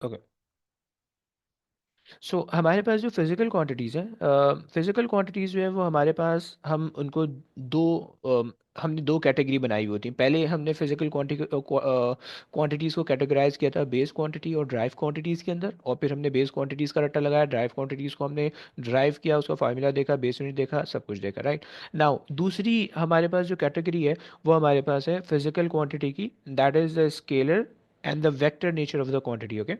Okay. सो हमारे पास जो physical quantities हैं, फिज़िकल क्वांटिटीज़ जो है वो हमारे पास हम उनको दो हमने दो कैटेगरी बनाई हुई होती हैं। पहले हमने फिज़िकल क्वांटिटीज़ को कैटेगराइज किया था बेस क्वांटिटी और ड्राइव क्वांटिटीज़ के अंदर, और फिर हमने बेस क्वांटिटीज़ का रट्टा लगाया, ड्राइव क्वांटिटीज़ को हमने ड्राइव किया, उसका फार्मूला देखा, बेस यूनिट देखा, सब कुछ देखा, राइट। नाउ दूसरी हमारे पास जो कैटेगरी है वो हमारे पास है फिज़िकल क्वांटिटी की, that is the scalar and the vector nature of the quantity. Okay.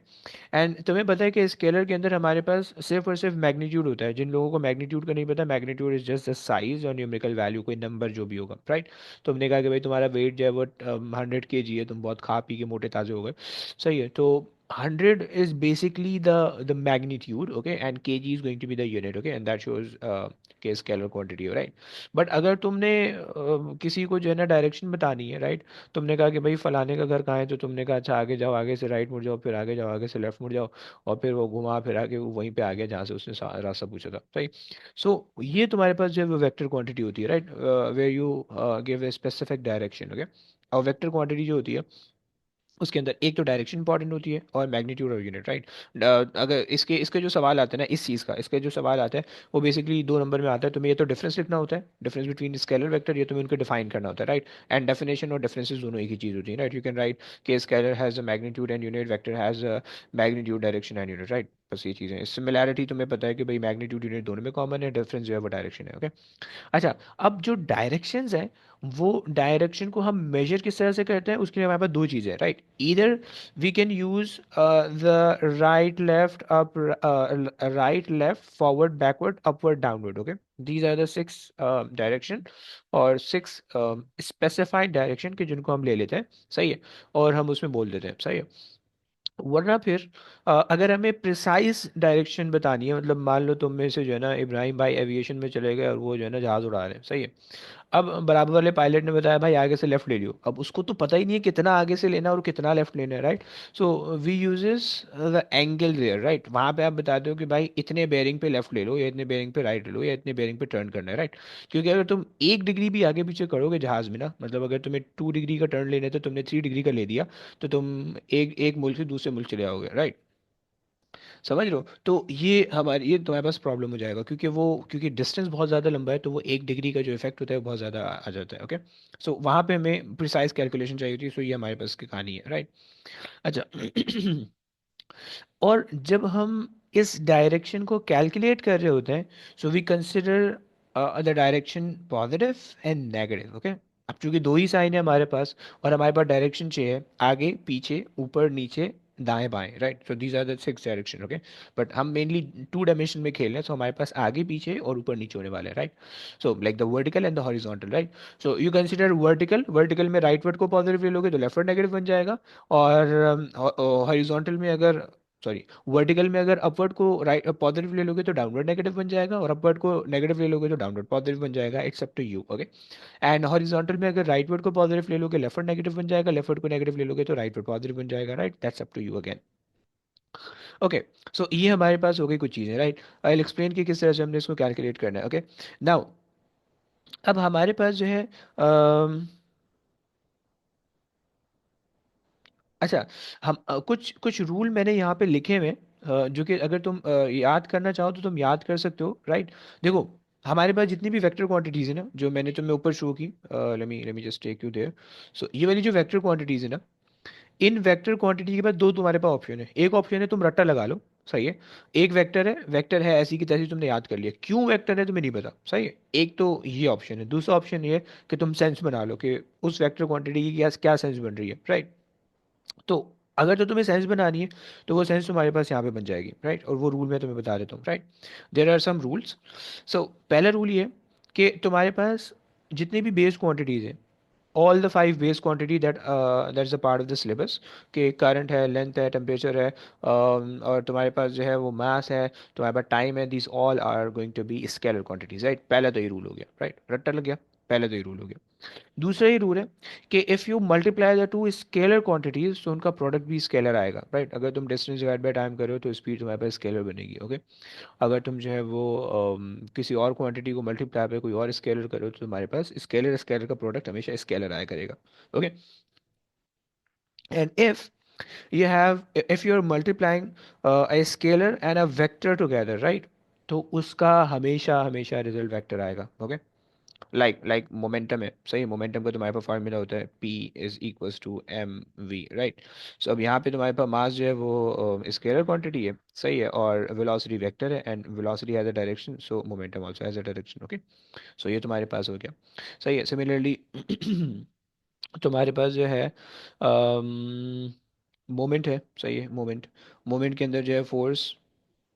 And तुम्हें पता है कि स्केलर के अंदर हमारे पास सिर्फ और सिर्फ मैग्नीट्यूड होता है। जिन लोगों को मैग्नीट्यूड का नहीं पता, magnitude is just the size और न्यूमेरिकल वैल्यू, कोई नंबर जो भी होगा, राइट। तुमने कहा कि भाई तुम्हारा वेट जो है वो 100 kg है, तुम बहुत खा पी के मोटे ताजे हो गए, सही है। तो 100 is basically the magnitude, okay, and kg is going to be the unit, okay, and that shows के स्केलर क्वांटिटी, राइट। बट अगर तुमने किसी को जो है ना डायरेक्शन बतानी है, राइट, तुमने कहा कि भाई फलाने का घर कहाँ है, तो तुमने कहा अच्छा आगे जाओ, आगे से राइट मुड़ जाओ, फिर आगे जाओ, आगे से लेफ्ट मुड़ जाओ, और फिर वो घुमा फिरा के वो वहीं पे आ गया जहाँ से उसने रास्ता पूछा था, सही। सो ये तुम्हारे पास जो है वो वेक्टर क्वांटिटी होती है, right, where you give a specific direction, okay. और वेक्टर क्वांटिटी जो होती है उसके अंदर एक तो डायरेक्शन इंपॉर्टेंट होती है और मैग्नीट्यूड और यूनिट, राइट। अगर इसके इसके जो सवाल आते हैं ना इस चीज़ का, इसके जो सवाल आता है वो बेसिकली दो नंबर में आता है। तुम्हें ये तो डिफरेंस लिखना होता है, डिफरेंस बिटवीन स्केलर वेक्टर, ये तुम्हें उनको डिफाइन करना होता है, राइट। एंड डेफिनेशन और डिफरेंसेस दोनों एक ही चीज़ होती है, राइट। यू कैन राइट के scalar has a magnitude and unit, vector has a magnitude, direction and unit, right. बस ये चीज़ें, सिमिलैरिटी तुम्हें पता है कि भाई मैग्नीट्यूड यूनिट दोनों में कॉमन है, डिफरेंस जो है वो डायरेक्शन है, ओके। अच्छा, अब जो डायरेक्शंस हैं वो डायरेक्शन को हम मेजर किस तरह से करते हैं, उसके लिए हमारे पास दो चीज़ें हैं, right. Either we can use the right left up, right left forward backward upward downward, okay. These are the 6 direction और 6 स्पेसिफाइड डायरेक्शन के जिनको हम ले लेते हैं, सही है, और हम उसमें बोल देते हैं, सही है। वरना फिर अगर हमें प्रिसाइज डायरेक्शन बतानी है, मतलब मान लो तुम में से जो है ना इब्राहिम भाई एविएशन में चले गए और वो जो है ना जहाज़ उड़ा रहे हैं, सही है। अब बराबर वाले पायलट ने बताया भाई आगे से लेफ्ट ले लियो, अब उसको तो पता ही नहीं है कितना आगे से लेना और कितना लेफ्ट लेना है, right. So we uses the angle there, right. वहां पे आप बताते हो कि भाई इतने बेयरिंग पे लेफ्ट ले लो, या इतने बेयरिंग पे राइट ले लो, या इतने बेयरिंग पे टर्न करना है, राइट। क्योंकि अगर तुम 1 डिग्री भी आगे पीछे करोगे जहाज में ना, मतलब अगर तुम्हें 2 डिग्री का टर्न लेने थे, तुमने 3 डिग्री का ले दिया, तो तुम एक एक मुल्क से दूसरे मुल्क चले आओगे, राइट। समझ रहे हो। तो ये तुम्हारे पास प्रॉब्लम हो जाएगा, क्योंकि डिस्टेंस बहुत ज़्यादा लंबा है, तो वो 1 डिग्री का जो इफेक्ट होता है वो बहुत ज़्यादा आ जाता है, ओके। सो वहाँ पे हमें प्रिसाइज कैलकुलेशन चाहिए होती है, सो ये हमारे पास की कहानी है, राइट। अच्छा। और जब हम इस डायरेक्शन को कैलकुलेट कर रहे होते हैं, so we consider the direction positive and negative, okay. अब चूंकि दो ही साइन है हमारे पास और हमारे पास डायरेक्शन चाहिए आगे पीछे ऊपर नीचे दाएं बाएं, right. So these are the 6 direction, okay. But हम मेनली 2 डायमेंशन में खेल रहे हैं, सो हमारे पास आगे पीछे और ऊपर नीचे होने वाले हैं, right. So like the vertical and the horizontal, right. So you consider vertical, vertical में राइट वर्ड को पॉजिटिव ले लोगे तो लेफ्ट वर्ड नेगेटिव बन जाएगा, और हॉरिजॉन्टल में अगर, सॉरी, वर्टिकल में अगर अपवर्ड को राइट पॉजिटिव ले लोगे तो डाउनवर्ड नेगेटिव बन जाएगा, और अपवर्ड को नेगेटिव ले लोगे तो डाउनवर्ड पॉजिटिव बन जाएगा, it's up to you, okay. And horizontal में अगर राइट वर्ड को पॉजिटिव ले लोगे लेफ्ट वर्ड नेगेटिव बन जाएगा, लेफ्ट वर्ड को नेगेटिव ले लोगे तो राइट वर्ड पॉजिटिव बन जाएगा, right. That's up to you again, okay. So ये हमारे पास हो गई कुछ चीज़ें, राइट। आई विल एक्सप्लेन कि किस तरह से हमने इसको कैलकुलेट करना है, ओके। नाउ अब हमारे पास जो है अच्छा, हम कुछ कुछ रूल मैंने यहाँ पे लिखे हुए हैं, जो कि अगर तुम याद करना चाहो तो तुम याद कर सकते हो, राइट। देखो, हमारे पास जितनी भी वेक्टर क्वांटिटीज़ है ना, जो मैंने तुम्हें ऊपर शो की, let me just take you there. So ये वाली जो वेक्टर क्वांटिटीज़ है ना, इन वेक्टर क्वांटिटी के बाद दो तुम्हारे पास ऑप्शन है। एक ऑप्शन है तुम रट्टा लगा लो, सही है। एक वेक्टर है ऐसी की तैसी तुमने याद कर लिया, क्यों वेक्टर है तुम्हें नहीं पता, सही है। एक तो ये ऑप्शन है, दूसरा ऑप्शन ये है कि तुम सेंस बना लो कि उस वेक्टर क्वांटिटी की क्या क्या सेंस बन रही है, राइट। तो अगर तो तुम्हें सेंस बनानी है तो वो सेंस तुम्हारे पास यहाँ पे बन जाएगी, राइट। और वो रूल मैं तुम्हें बता देता हूँ, right. There are some rules. So पहला रूल ये कि तुम्हारे पास जितनी भी बेस क्वांटिटीज़ हैं, all the 5 base quantity that's a part of the syllabus, कि करंट है, लेंथ है, टेम्परेचर है, और तुम्हारे पास जो है वो मास है, तुम्हारे पास टाइम है, this all are going to be scalar quantities, right. पहला तो ये रूल हो गया, राइट, रट्टा लग गया। पहला तो ये रूल हो गया। दूसरा ही रूल है कि if you multiply the two scalar quantities तो उनका प्रोडक्ट भी स्केलर आएगा, राइट। अगर तुम डिस्टेंस डिवाइड बाय टाइम करो तो स्पीड तुम्हारे पास स्केलर बनेगी, ओके। अगर तुम जो है वो किसी और क्वांटिटी को मल्टीप्लाई पे कोई और स्केलर करो तो तुम्हारे पास स्केलर स्केलर का प्रोडक्ट हमेशा स्केलर आया करेगा, okay. And if You have, if you're multiplying a scalar and a vector together, right? तो उसका हमेशा हमेशा रिजल्ट वेक्टर आएगा, ओके? लाइक मोमेंटम है, सही है, मोमेंटम का तुम्हारे पास फार्मूला होता है P is equals to m v, right? So अब यहाँ पे तुम्हारे पास मास जो है वो स्केलर क्वांटिटी है, सही है, और वेलोसिटी वेक्टर है, and velocity has a direction, so momentum also has a direction, okay? So ये तुम्हारे पास हो गया, सही है। सिमिलरली तुम्हारे पास जो है मोमेंट है, सही है, मोमेंट, मोमेंट के अंदर जो है force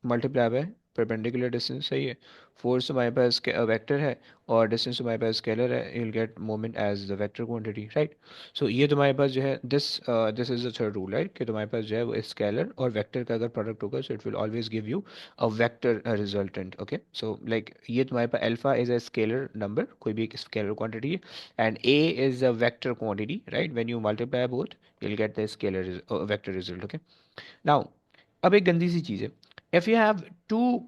multiply by perpendicular distance, सही है। फोर्स तुम्हारे पास वेक्टर है और डिस्टेंस तुम्हारे पास स्केलर है, you will get moment as the vector quantity, right? So ये तुम्हारे पास जो है this this is the third rule, right? कि तुम्हारे पास जो है वो स्केलर और वेक्टर का अगर प्रोडक्ट होगा, so it will always give you a vector resultant, okay? So like ये तुम्हारे पास alpha is a scalar number, कोई भी एक स्केलर क्वांटिटी है, and a is a vector quantity, right? When you multiply both you will get the scalar vector result, okay? Now अब एक गंदी सी चीज़ है, if you have to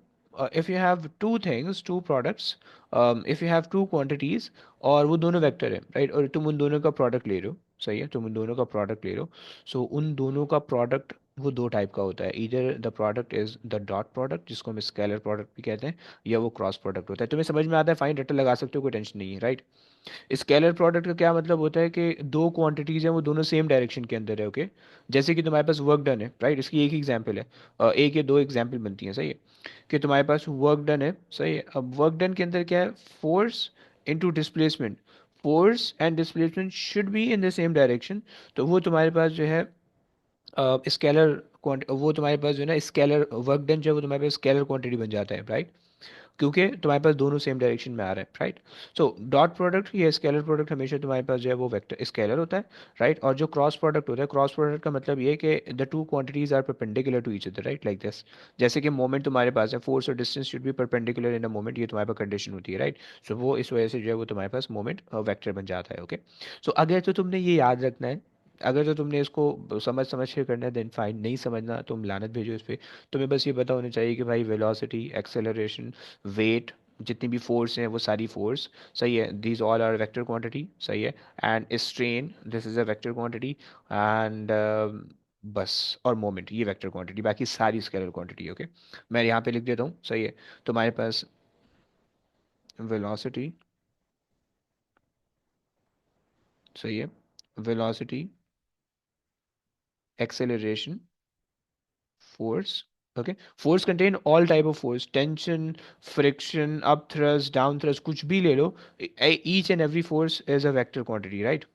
if you have two things, two products, if you have to quantities और वो दोनों vector है, राइट? और तुम उन दोनों का प्रोडक्ट ले रहे हो, सही है, तुम उन दोनों का प्रोडक्ट ले रहे हो, सो उन दोनों का प्रोडक्ट वो दो टाइप का होता है, इधर the product is the dot product जिसको हम स्केलर प्रोडक्ट भी कहते हैं, या वो क्रॉस प्रोडक्ट होता है। तुम्हें समझ में आता है, फाइन, रट्टा लगा सकते हो, कोई टेंशन नहीं है, राइट? स्केलर प्रोडक्ट का क्या मतलब होता है कि दो क्वांटिटीज हैं वो दोनों सेम डायरेक्शन के अंदर है, ओके? जैसे कि तुम्हारे पास वर्क डन है, राइट? इसकी एक ही एग्जांपल है, एक या दो एग्जांपल बनती हैं, सही है, कि तुम्हारे पास वर्क डन है, सही है। अब वर्क डन के अंदर क्या है? Force into displacement, force and displacement should be in the same direction, तो वो तुम्हारे पास जो है स्केलर वो तुम्हारे पास जो है ना स्केलर वर्क डन जो है वो तुम्हारे पास स्केलर क्वांटिटी बन जाता है, राइट? क्योंकि तुम्हारे पास दोनों सेम डायरेक्शन में आ रहा है, राइट? सो डॉट प्रोडक्ट या स्केलर प्रोडक्ट हमेशा तुम्हारे पास जो है वो वेक्टर स्केलर होता है, राइट? और जो क्रॉस प्रोडक्ट होता है, क्रॉस प्रोडक्ट का मतलब ये है कि the two quantities are perpendicular to each other, right? Like this, जैसे कि मोमेंट तुम्हारे पास है, फोर्स और distance should be perpendicular in a moment, ये तुम्हारे पास कंडीशन होती है, राइट? सो वो इस वजह से जो है वो तुम्हारे पास मोमेंट वेक्टर बन जाता है, ओके? सो अगर तो तुमने ये याद रखना है, अगर तो तुमने इसको समझ समझ के करना है देन फाइन, नहीं समझना तुम लानत भेजो इस पे। तुम्हें बस ये पता होना चाहिए कि भाई वेलोसिटी, एक्सेलरेशन, वेट, जितनी भी फोर्स हैं वो सारी फोर्स, सही है, these all are vector quantity, सही है, and strain this is a vector quantity, and बस, और मोमेंट ये वेक्टर क्वांटिटी, बाकी सारी स्केलर क्वांटिटी, ओके? मैं यहाँ पे लिख देता हूँ, सही है। तुम्हारे पास वेलोसिटी, सही है, velocity, acceleration, force, okay? Force contain all type of force, tension, friction, up thrust, down thrust, कुछ भी ले लो, each and every force is a vector quantity, right?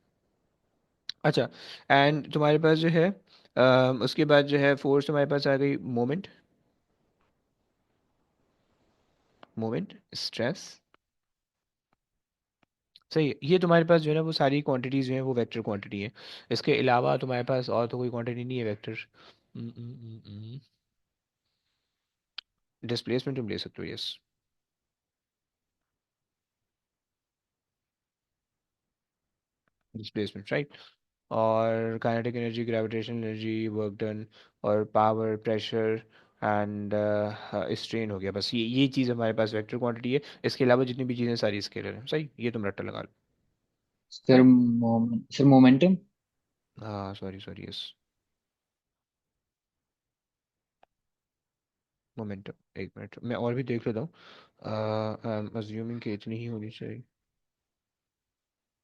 अच्छा, एंड तुम्हारे पास जो है उसके बाद जो है फोर्स तुम्हारे पास आ गई मोमेंट, मोमेंट, स्ट्रेस, सही है। ये तुम्हारे पास जो है ना वो सारी क्वांटिटीज जो है वो वेक्टर क्वांटिटी है। इसके अलावा तुम्हारे पास और तो कोई क्वांटिटी नहीं है वेक्टर। डिस्प्लेसमेंट तुम ले सकते हो, यस, डिस्प्लेसमेंट, राइट? और kinetic energy, gravitational energy, work done, और पावर, प्रेशर, एंड स्ट्रेन हो गया, बस ये चीज़ हमारे पास वेक्टर क्वांटिटी है। इसके अलावा जितनी भी चीज़ें सारी स्केलर हैं, सही, ये तुम रट्टा लगा लो, सर राइट? Sir momentum. हाँ, सॉरी सॉरी, यस, मोमेंटम, एक मिनट मैं और भी देख लेता हूँ। आई एम अज्यूमिंग कि इतनी ही होनी चाहिए।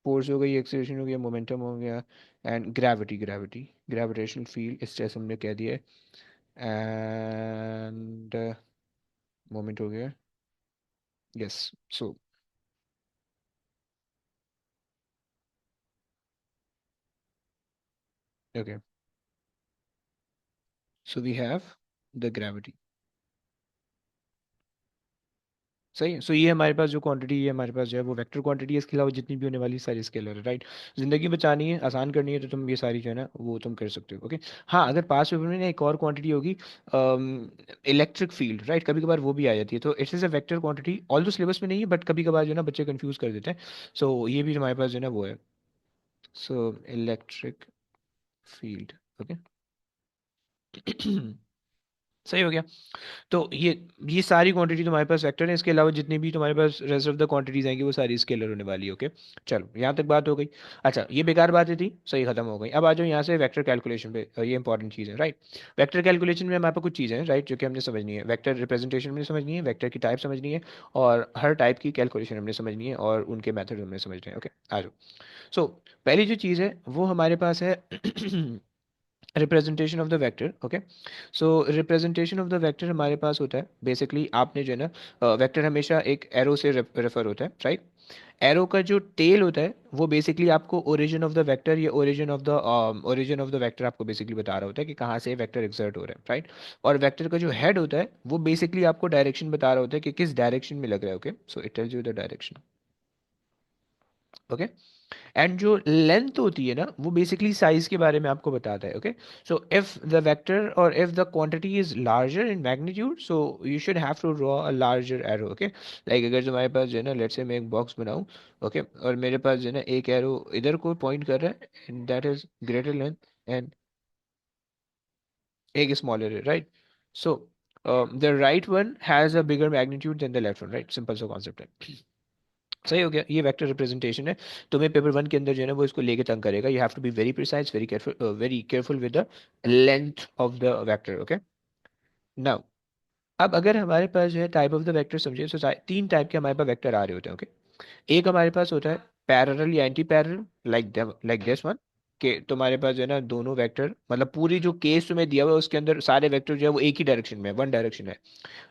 फोर्स हो गई, एक्सेलरेशन हो गया, मोमेंटम हो गया, and gravity, gravitational field stress हमने कह दिया है, एंड मोमेंट हो गया, yes. So okay, so we have the gravity, सही है। सो ये हमारे पास जो क्वांटिटी है हमारे पास जो है वो वेक्टर क्वांटिटी है, इसके अलावा जितनी भी होने वाली सारी स्केलर है, राइट? जिंदगी बचानी है, आसान करनी है, तो तुम ये सारी जो है ना वो तुम कर सकते हो, ओके? हाँ, अगर पास पेपर में ना एक और क्वांटिटी होगी, इलेक्ट्रिक फील्ड, राइट? कभी कभार वो भी आ जाती है, तो it's is a vector quantity, all दो सिलेबस में नहीं है, बट कभी कभार जो है ना बच्चे कंफ्यूज कर देते हैं। सो ये भी हमारे पास जो है ना वो है, सो इलेक्ट्रिक फील्ड, ओके? सही हो गया। तो ये सारी क्वांटिटी तुम्हारे पास वेक्टर है, इसके अलावा जितनी भी तुम्हारे पास रेस्ट ऑफ द क्वांटिटीज आएंगी वो सारी स्केलर होने वाली है। ओके, चलो यहाँ तक बात हो गई। अच्छा, ये बेकार बातें थी, सही खत्म हो गई। अब आ जाओ यहाँ से वेक्टर कैलकुलेशन पे, ये इंपॉर्टेंट चीज़ है राइट। वेक्टर कैलकुलेशन में हमारे पास कुछ चीज़ें हैं राइट जो कि हमने समझनी है। वेक्टर रिप्रेजेंटेशन हमने समझनी है, वेक्टर की टाइप समझनी है, और हर टाइप की कैलकुलेशन हमने समझनी है, और उनके मेथड हमने समझने हैं। ओके, आ जाओ। सो पहली जो चीज़ है वो हमारे पास है representation of the vector. Okay, so representation of the vector हमारे पास होता है बेसिकली, आपने जो है ना, वेक्टर हमेशा एक एरो से रेफर होता है राइट। एरो का जो टेल होता है वो बेसिकली आपको ओरिजिन ऑफ द वेक्टर या ओरिजिन ऑफ द वेक्टर आपको बेसिकली बता रहा होता है कि कहाँ से वेक्टर एक्सर्ट हो रहा है राइट। और वेक्टर का जो हेड होता है वो बेसिकली आपको डायरेक्शन बता रहा होता है कि किस डायरेक्शन में लग रहा है। Okay, so it tells you the direction. Okay, and जो लेंथ होती है ना वो बेसिकली साइज के बारे में आपको बताता है। Okay, so if the vector और if the quantity is larger in magnitude, so you should have to draw a larger arrow. Okay, like अगर तुम्हारे पास जो है ना, लेट्स से मैं एक बॉक्स बनाऊं, ओके, और मेरे पास जो है ना एक एरो इधर को पॉइंट कर रहा है and that is greater length, and एक स्मॉलर है right. So the right one has a bigger magnitude than the left one right, simple सा कॉन्सेप्ट है। सही हो गया, ये वेक्टर रिप्रेजेंटेशन है। तुम्हें पेपर वन के अंदर जो है ना वो इसको लेके तंग करेगा। You have to be very precise, very careful with the length of the vector. Okay, now अब अगर हमारे पास जो है टाइप ऑफ द वेक्टर समझिए, तो तीन टाइप के हमारे पास वेक्टर आ रहे होते हैं। ओके, एक हमारे पास होता है पैरेलल या anti parallel, like this one, कि तुम्हारे पास जो है ना दोनों वेक्टर, मतलब पूरी जो केस तुम्हें दिया हुआ है उसके अंदर सारे वेक्टर जो है वो एक ही डायरेक्शन में, वन डायरेक्शन है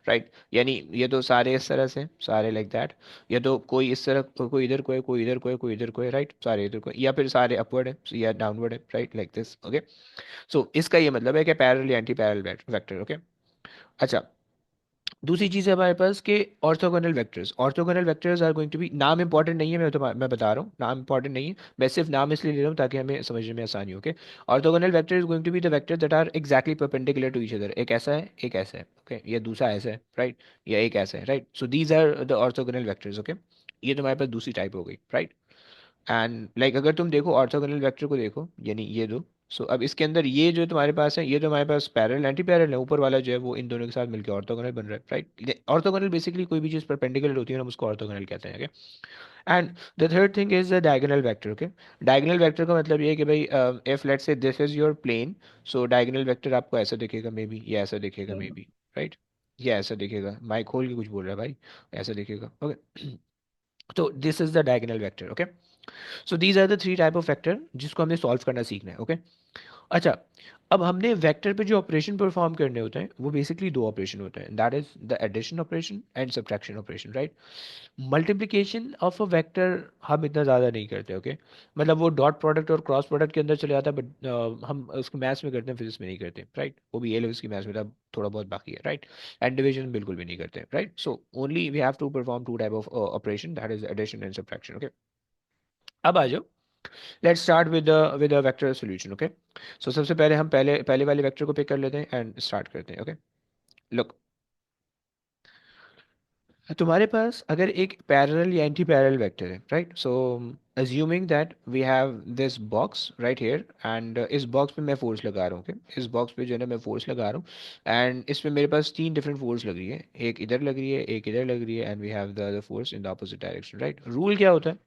राइट। यानी ये तो सारे इस तरह से, सारे लाइक दैट, या तो कोई इस तरह, कोई इधर को है, कोई इधर को है, कोई इधर को है राइट, सारे इधर को है, या फिर सारे अपवर्ड है या डाउनवर्ड है राइट, लाइक दिस। ओके, सो इसका ये मतलब है कि पैरेलल या एंटी पैरेलल वेक्टर। ओके, अच्छा, दूसरी चीज़ है हमारे पास के orthogonal vectors. Orthogonal vectors are going to be, नाम इंपॉर्टेंट नहीं है, मैं बता रहा हूँ, नाम इंपॉर्टेंट नहीं है, मैं सिर्फ नाम इसलिए ले रहा हूँ ताकि हमें समझने में आसानी हो। Okay, orthogonal vector is going to be the vector that are exactly perpendicular to each other. एक ऐसा है, एक ऐसा है, ओके, ये दूसरा ऐसा है राइट, या एक ऐसा है right. So these are the orthogonal vectors. Okay, ये तुम्हारे पास दूसरी टाइप हो गई राइट। एंड लाइक अगर तुम देखो ऑर्थोगोनल वेक्टर को देखो, यानी ये दो, सो अब इसके अंदर ये जो तुम्हारे पास है, ये तो हमारे पास पैरेलल एंटी पैरेलल है, ऊपर वाला जो है वो इन दोनों के साथ मिलकर ऑर्थोगोनल बन रहा है राइट। ऑर्थोगोनल बेसिकली कोई भी चीज़ परपेंडिकुलर होती है ना, हम उसको ऑर्थोगोनल कहते हैं। And the third thing is the diagonal vector. Okay, diagonal vector का मतलब ये है कि भाई if let's say this is your plane, so diagonal vector आपको ऐसा दिखेगा मे बी, या ऐसा दिखेगा मे बी राइट, या ऐसा दिखेगा, माइक खोल के कुछ बोल रहा है भाई, ऐसा दिखेगा। ओके, तो this is the diagonal vector. Okay, so these are the three type of vector जिसको हमने सॉल्व करना सीखना है। ओके, अच्छा, अब हमने वेक्टर पे जो ऑपरेशन परफॉर्म करने होते हैं वो बेसिकली दो ऑपरेशन होते हैं, that is the addition operation and subtraction operation right. Multiplication of a vector हम इतना ज़्यादा नहीं करते। ओके, मतलब वो डॉट प्रोडक्ट और क्रॉस प्रोडक्ट के अंदर चले जाता है, बट हम उसको मैथ्स में करते हैं, फिजिक्स में नहीं करते राइट। वो भी ए लेवल्स की मैथ्स में था, थोड़ा बहुत बाकी है राइट। एंड डिवीजन बिल्कुल भी नहीं करते right. So only we have to perform two type of operation, that is addition and subtraction. Okay, अब आ जाओ, let's start with vector solution. Okay, so सबसे पहले हम पहले पहले वाले वेक्टर को पिक कर लेते हैं एंड स्टार्ट करते हैं। ओके, लुक, तुम्हारे पास अगर एक पैरेलल या एंटी पैरेलल वेक्टर है right, so assuming that we have this box right here, and इस बॉक्स पे मैं फोर्स लगा रहा हूँ। okay? इस बॉक्स पे जो है ना मैं फोर्स लगा रहा हूँ, एंड इसमें मेरे पास तीन डिफरेंट फोर्स लग रही है, एक इधर लग रही है, एक इधर लग रही है, and we have the other force in the opposite direction right. Rule क्या होता है?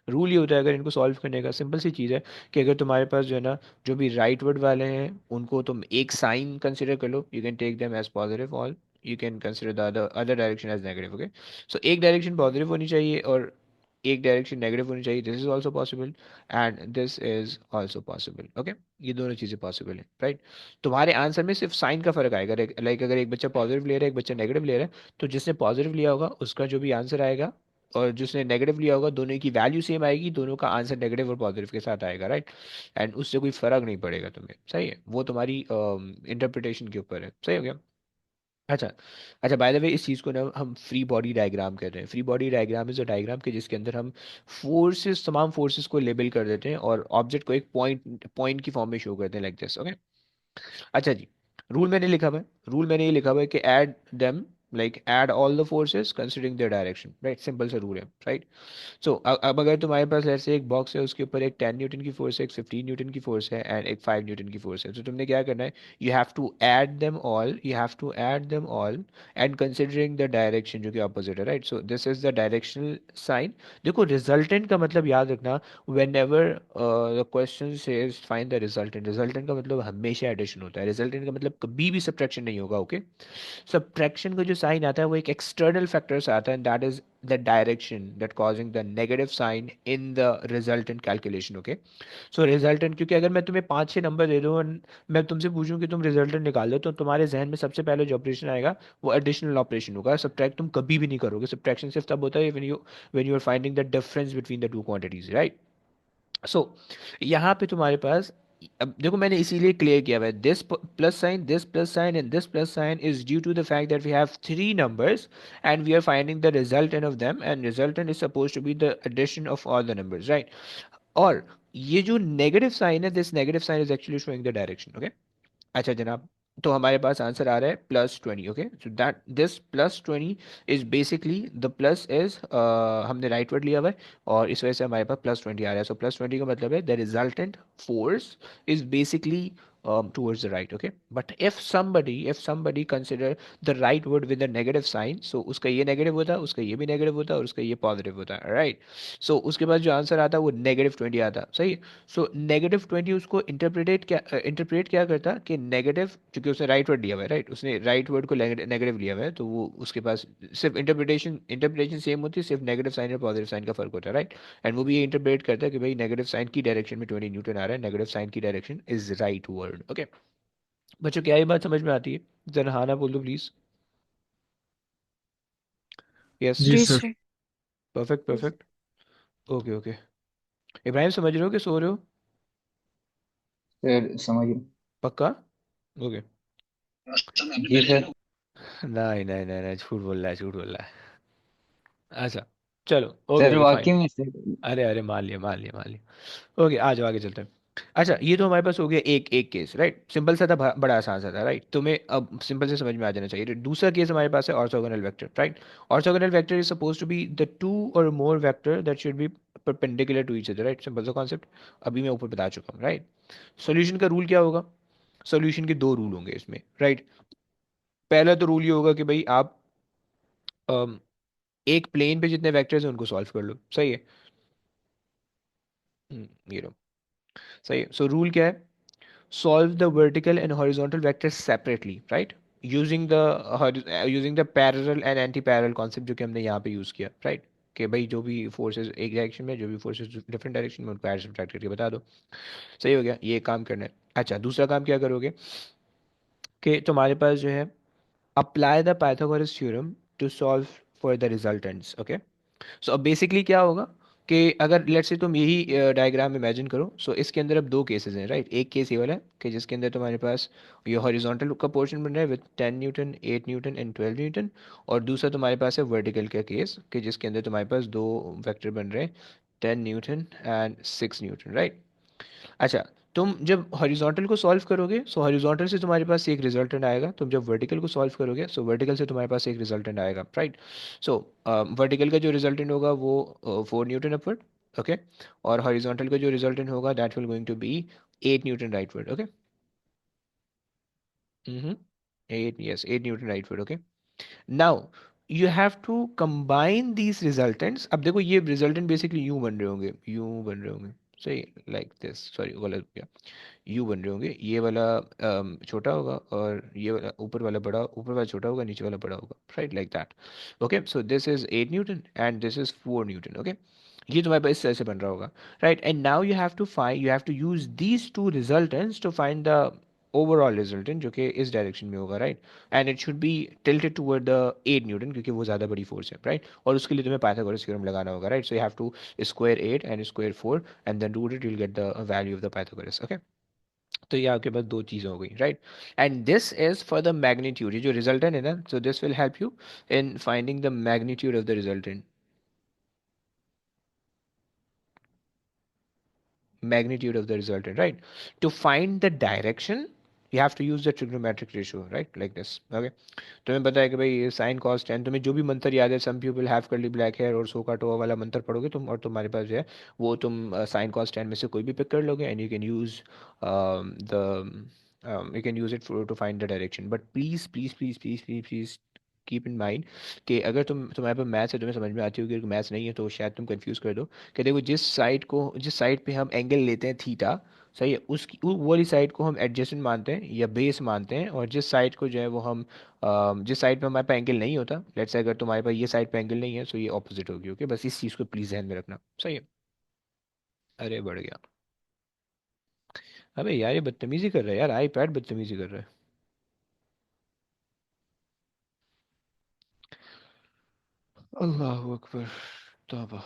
रूल ये होता है अगर इनको सॉल्व करने का, सिंपल सी चीज़ है कि अगर तुम्हारे पास जो है ना जो भी राइट वर्ड वाले हैं उनको तुम एक साइन कंसिडर कर लो, you can take them as positive, all you can consider the other direction as negative. Okay, so एक डायरेक्शन पॉजिटिव होनी चाहिए और एक डायरेक्शन नेगेटिव होनी चाहिए, this is also possible and this is also possible. Okay, ये दोनों चीज़ें पॉसिबल है राइट। तुम्हारे आंसर में सिर्फ साइन का फर्क आएगा, लाइक अगर एक बच्चा पॉजिटिव ले रहा है, एक बच्चा नेगेटिव ले रहा है, तो जिसने पॉजिटिव लिया होगा उसका जो भी आंसर आएगा, और जिसने नेगेटिव लिया होगा, दोनों की वैल्यू सेम आएगी, दोनों का आंसर नेगेटिव और पॉजिटिव के साथ आएगा राइट। एंड उससे कोई फर्क नहीं पड़ेगा तुम्हें, सही है, वो तुम्हारी इंटरप्रिटेशन के ऊपर है। सही हो गया। अच्छा, अच्छा, बाय द वे इस चीज़ को ना हम फ्री बॉडी डायग्राम कहते हैं। Free body diagram is a diagram के जिसके अंदर हम फोर्सेस, तमाम फोर्सेस को लेबल कर देते हैं और ऑब्जेक्ट को एक पॉइंट पॉइंट की फॉर्म में शो करते हैं, लाइक दिस। ओके, अच्छा जी, रूल मैंने लिखा हुआ है, रूल मैंने ये लिखा हुआ है कि add them like add all the forces considering their direction, right? Simple सा रूल है, right? सो अब अगर तुम्हारे पास ऐसे एक बॉक्स है, उसके ऊपर एक 10 न्यूटन की फोर्स है, एक 15 न्यूटन की फोर्स है एंड एक 5 न्यूटन की फोर्स है, तो तुमने क्या करना है, you have to add them all and considering the direction जो कि ऑपोजिट है, right? So this is the directional sign. देखो रिजल्टेंट का मतलब याद रखना, whenever the question says find the resultant, resultant का मतलब हमेशा एडिशन होता है, रिजल्टेंट का मतलब कभी भी सब्ट्रैक्शन नहीं होगा, ओके? सब्ट्रैक्शन का जो साइन आता है वो एक एक्सटर्नल फैक्टर से आता है, and that is the direction that causing the negative sign in the resultant calculation, okay? So resultant, क्योंकि अगर मैं तुम्हें 5 6 नंबर दे दूँ और मैं तुमसे पूछूं कि तुम रिजल्टेंट निकाल दो, तो तुम्हारे जहन में सबसे पहले जो ऑपरेशन आएगा वो एडिशनल ऑपरेशन होगा। सब्ट्रैक्ट तुम कभी भी नहीं करोगे, सब्ट्रैक्शन सिर्फ तब होता है when you are finding the difference between the two quantities, right? So यहाँ पे तुम्हारे पास, अब देखो मैंने इसीलिए क्लियर किया हुआ है, this plus sign and this plus sign is due to the fact that we have three numbers and we are finding the resultant of them, and resultant is suppose to be the addition of all the numbers, right? और ये जो negative sign है, this negative sign is actually showing the direction, okay? अच्छा जनाब, तो हमारे पास answer आ रहा है +20, okay? So that this +20 is basically the plus is, हमने राइट वर्ड लिया हुआ है और इस वजह से हमारे पास +20 आ रहा है। सो +20 का मतलब है the resultant force is basically towards the right, okay? But if somebody consider the right word with a negative sign, so उसका ये नेगेटिव होता है, उसका ये भी नेगेटिव होता है और उसका ये पॉजिटिव होता है, राइट? सो उसके पास जो आंसर आता है वो -20 आता है, सही? सो -20 उसको इंटरप्रेट क्या करता कि नेगेटिव, क्योंकि उसने राइट वर्ड लिया हुआ है, राइट? उसने राइट वर्ड को नेगेटिव लिया हुआ है, तो वो उसके पास सिर्फ इंटरप्रिटेशन सेम होती है, सिर्फ नेगेटिव साइन और पॉजिटिव साइन का फर्क होता है, राइट? एंड वो भी ये इंटरप्रेट करता है कि भाई नेगेटिव साइन की डायरेक्शन में 20 न्यूटन आ रहा है, नेगेटिव साइन की direction is right word, okay? बच्चों क्या ये बात समझ में आती है? जरा हाँ ना बोल दो प्लीज। यस। जी जी sir. Sir. Perfect perfect. Okay okay. Ibrahim समझ रहे हो कि सो रहे हो? सर समझ रहा हूँ। पक्का? ओके। जी सर। नहीं नहीं नहीं नहीं, झूठ बोल रहा है, झूठ बोल रहा है। अच्छा चलो, ओके सर ओके फाइन। वाकई में सर। अरे अरे, मान लिया मान लिया मान लिया। ओके, आ जाओ आगे चलते हैं। अच्छा, ये तो हमारे पास हो गया एक एक केस, राइट? सिंपल सा था, बड़ा आसान सा था, राइट? तुम्हें अब सिंपल से समझ में आ जाना चाहिए। दूसरा केस हमारे पास है orthogonal vector, right? Orthogonal vector is suppose to be the two और more vector that should be perpendicular to each other, right? Simple सा कॉन्सेप्ट अभी मैं ऊपर बता चुका हूँ, राइट? सॉल्यूशन का रूल क्या होगा? सॉल्यूशन के दो रूल होंगे इसमें, राइट? पहला तो रूल ये होगा कि भाई आप अम, एक प्लेन पे जितने वेक्टर्स हैं उनको सॉल्व कर लो, सही है? ये लो, सही है। सो रूल क्या है? solve the vertical and horizontal vectors separately, right? using the using the parallel and anti-parallel concept जो कि हमने यहाँ पे यूज किया, right? कि भाई जो भी फोर्सेस एक डायरेक्शन में, जो भी फोर्सेस डिफरेंट डायरेक्शन में, उनको ऐड सब्ट्रैक्ट करके बता दो। सही हो गया, ये काम करना है। अच्छा, दूसरा काम क्या करोगे कि तुम्हारे पास जो है, apply the Pythagoras theorem to solve for the resultants, okay? So अब बेसिकली क्या होगा कि अगर लेट्स से तुम यही डायग्राम इमेजिन करो, सो इसके अंदर अब दो केसेस हैं, राइट? एक केस ये वाला है कि जिसके अंदर तुम्हारे पास ये हॉरिजॉन्टल का पोर्शन बन रहा है with 10 Newton, 8 newton and 12 Newton, और दूसरा तुम्हारे पास है वर्टिकल का केस कि जिसके अंदर तुम्हारे पास दो वेक्टर बन रहे हैं, 10 न्यूटन एंड 6 न्यूटन, राइट? अच्छा, तुम जब हॉरिजॉन्टल को सॉल्व करोगे, सो हॉरिजॉन्टल से तुम्हारे पास एक रिजल्टेंट आएगा, तुम जब वर्टिकल को सॉल्व करोगे, सो वर्टिकल से तुम्हारे पास एक रिजल्टेंट आएगा, राइट? सो वर्टिकल का जो रिजल्टेंट होगा वो 4 न्यूटन अपवर्ड, ओके? और हॉरिजॉन्टल का जो रिजल्टेंट होगा that will going to be 8 newton rightward, okay? Hmm. 8 newton rightward, okay? Now you have to combine these resultants. अब देखो ये रिजल्टेंट बेसिकली यूं बन रहे होंगे, यूं बन रहे होंगे, सही? लाइक दिस, सॉरी गलत हो गया। यू बन रहे होंगे, ये वाला छोटा होगा और ये वाला ऊपर वाला बड़ा, ऊपर वाला छोटा होगा, नीचे वाला बड़ा होगा, right? Like that, okay? So this is 8 newton and this is 4 newton, okay? ये तुम्हारे पास इस तरह से बन रहा होगा, right? And now you have to use these two resultants to find the overall resultant जो कि इस डायरेक्शन में होगा, right? And it should be tilted toward the 8 newton, क्योंकि वो ज़्यादा बड़ी फोर्स है, राइट? और उसके लिए तुम्हें पाइथागोरस थ्योरम लगाना होगा, right? So you have to square 8 and square 4 and then root it, you will get the value of the Pythagoras, okay? तो ये आपके पास दो चीज़ें हो गई, right? And this is for the magnitude, ये जो रिजल्टेंट है ना, so this will help you in finding the magnitude of the resultant, magnitude of the resultant, right? To find the direction, you have to use the trigonometric ratio, right, like this. Okay, तुम्हें पता है कि भाई sine cos tan, तुम्हें जो भी मंत्र याद है, some people have curly black hair और सो का टो वाला मंत्र पढ़ोगे तुम, और तुम्हारे पास जो है वो तुम साइन कॉस टेन में से कोई भी पिक कर लोगे, and you can use the you can use it for to find the direction, but please keep in mind कि अगर तुम्हारे पास मैथ्स है, तुम्हें समझ में आती होगी, अगर मैथ्स नहीं है तो शायद तुम कंफ्यूज कर दो कि देखो जिस साइड पे हम एंगल लेते हैं थीटा, सही है, उसकी वो वाली साइड को हम एडजेसेंट मानते हैं या बेस मानते हैं, और जिस साइड को जो है वो हम जिस साइड पे हमारे पास एंगल नहीं होता, लेट्स से अगर तुम्हारे पास ये साइड पे एंगल नहीं है तो ये ऑपोजिट होगी। ओके, बस इस चीज़ को प्लीज ध्यान में रखना, सही है। अरे बढ़ गया। अबे यार ये बदतमीजी कर रहा है यार, आई पैड बदतमीजी कर रहा है। अल्लाह अकबर, तौबा।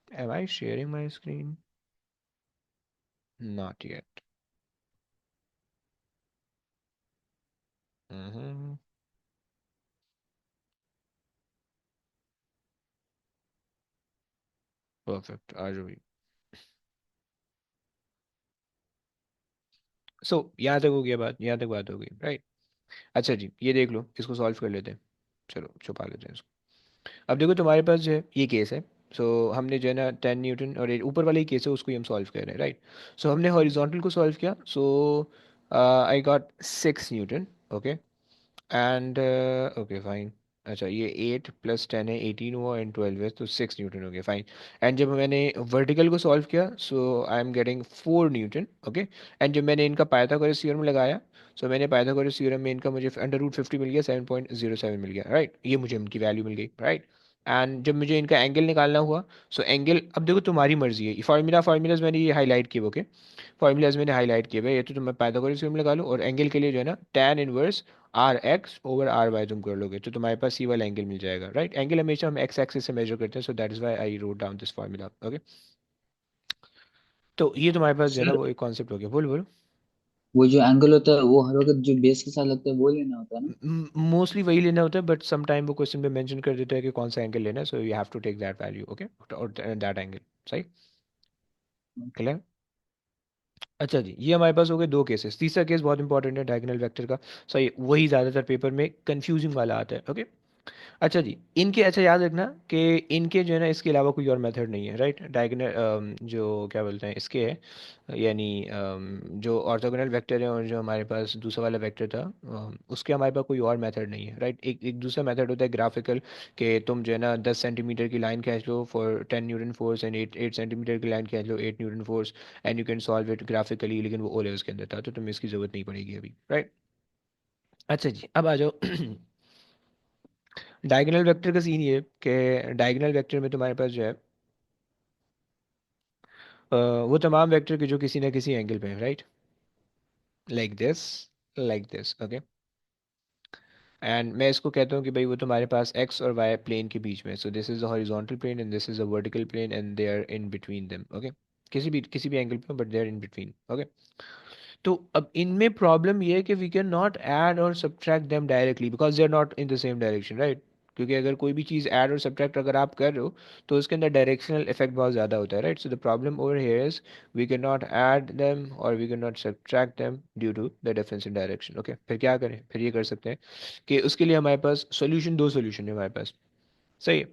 Am I sharing my screen? Not yet. Hmm, perfect, आ जाओ। सो यहाँ तक हो गया बात, यहाँ तक बात हो गई, राइट। अच्छा जी, ये देख लो, इसको सॉल्व कर लेते हैं। चलो छुपा लेते हैं इसको। अब देखो तुम्हारे पास जो है ये केस है। सो हमने जो है ना 10 न्यूटन, और ये ऊपर वाला ही केस है, उसको ही हम सॉल्व कर रहे हैं, राइट। सो हमने हॉरिजॉन्टल को सॉल्व किया। So I got 6 newton. Okay, and okay fine. अच्छा, ये 8 + 10 है, 18 हुआ, एंड 12 है, तो 6 न्यूटन हो गया, फाइन। एंड जब मैंने वर्टिकल को सॉल्व किया, so I am getting 4 newton. Okay, and जब मैंने इनका पाइथागोरस थ्योरम लगाया, सो मैंने पाइथागोरस थ्योरम में इनका मुझे √50 मिल गया, 7.07 मिल गया, राइट, ये मुझे इनकी वैल्यू मिल गई, राइट। एंड जब मुझे इनका एंगल निकालना हुआ, सो एंगल, अब देखो तुम्हारी मर्जी है, फार्मूलाज मैंने ये हाईलाइट किए, ओके, फार्मूलाज मैंने हाईलाइट किए भाई, ये तो तुम्हें पाइथागोरस थ्योरम लगा लो, और एंगल के लिए जो है ना tan इनवर्स RX/RY तुम कर लोगे, तो तुम्हारे पास सी वाला एंगल मिल जाएगा, राइट। एंगल हमेशा हम एक्स एक्सिस से मेजर करते हैं, so that is why I wrote down this formula. Okay, तो ये तुम्हारे पास जो है ना सर, वो एक कॉन्सेप्ट हो गया। बोल बोल। वो जो एंगल होता है वो हर वक्त जो बेस के साथ लगता है वो लेना होता है ना? मोस्टली वही लेना होता है, बट सम टाइम वो क्वेश्चन पे मेंशन कर देता है कि कौन सा एंगल लेना है, so you have to take that value. Okay, और दैट एंगल, सही, क्लियर। अच्छा जी, ये हमारे पास हो गए दो केसेस। तीसरा केस बहुत इंपॉर्टेंट है, डायगोनल वेक्टर का। सही, वही ज़्यादातर पेपर में कंफ्यूजिंग वाला आता है। ओके, अच्छा जी, इनके, अच्छा याद रखना कि इनके जो है ना इसके अलावा कोई और मेथड नहीं है, राइट। डायगोनल जो क्या बोलते हैं इसके है, यानी जो ऑर्थोगोनल वेक्टर है, और जो हमारे पास दूसरा वाला वेक्टर था, उसके हमारे पास कोई और मेथड नहीं है, राइट। एक एक दूसरा मेथड होता है ग्राफिकल, कि तुम जो है ना 10 सेंटीमीटर की लाइन खींच लो for 10 newton force, and 8 centimetre की लाइन खींच लो 8 newton force, and you can solve it graphically, लेकिन वो ओ लेवल्स के अंदर था, तो तुम्हें इसकी ज़रूरत नहीं पड़ेगी अभी, राइट। अच्छा जी, अब आ जाओ डायगोनल वेक्टर का सीन ये है कि डायगोनल वेक्टर में तुम्हारे पास जो है वो तमाम वेक्टर के जो किसी ना किसी एंगल पे है, right, like this, like this. Okay, and मैं इसको कहता हूँ कि भाई वो तुम्हारे पास एक्स और वाई प्लेन के बीच में, so this is the horizontal plane and this is the vertical plane, and they are in between them. Okay, किसी भी एंगल पे, but they are in between. Okay, तो अब इनमें प्रॉब्लम ये है कि वी कैन नॉट ऐड और subtract them directly because they are not in the same direction, right. क्योंकि अगर कोई भी चीज़ ऐड और सब्ट्रैक्ट अगर आप कर रहे हो, तो उसके अंदर डायरेक्शनल इफेक्ट बहुत ज़्यादा होता है, right. So the problem over here is we can not add them और we can not subtract them due to the difference in direction. Okay, फिर क्या करें, फिर ये कर सकते हैं कि उसके लिए हमारे पास सोल्यूशन, दो सोल्यूशन है हमारे पास, सही है।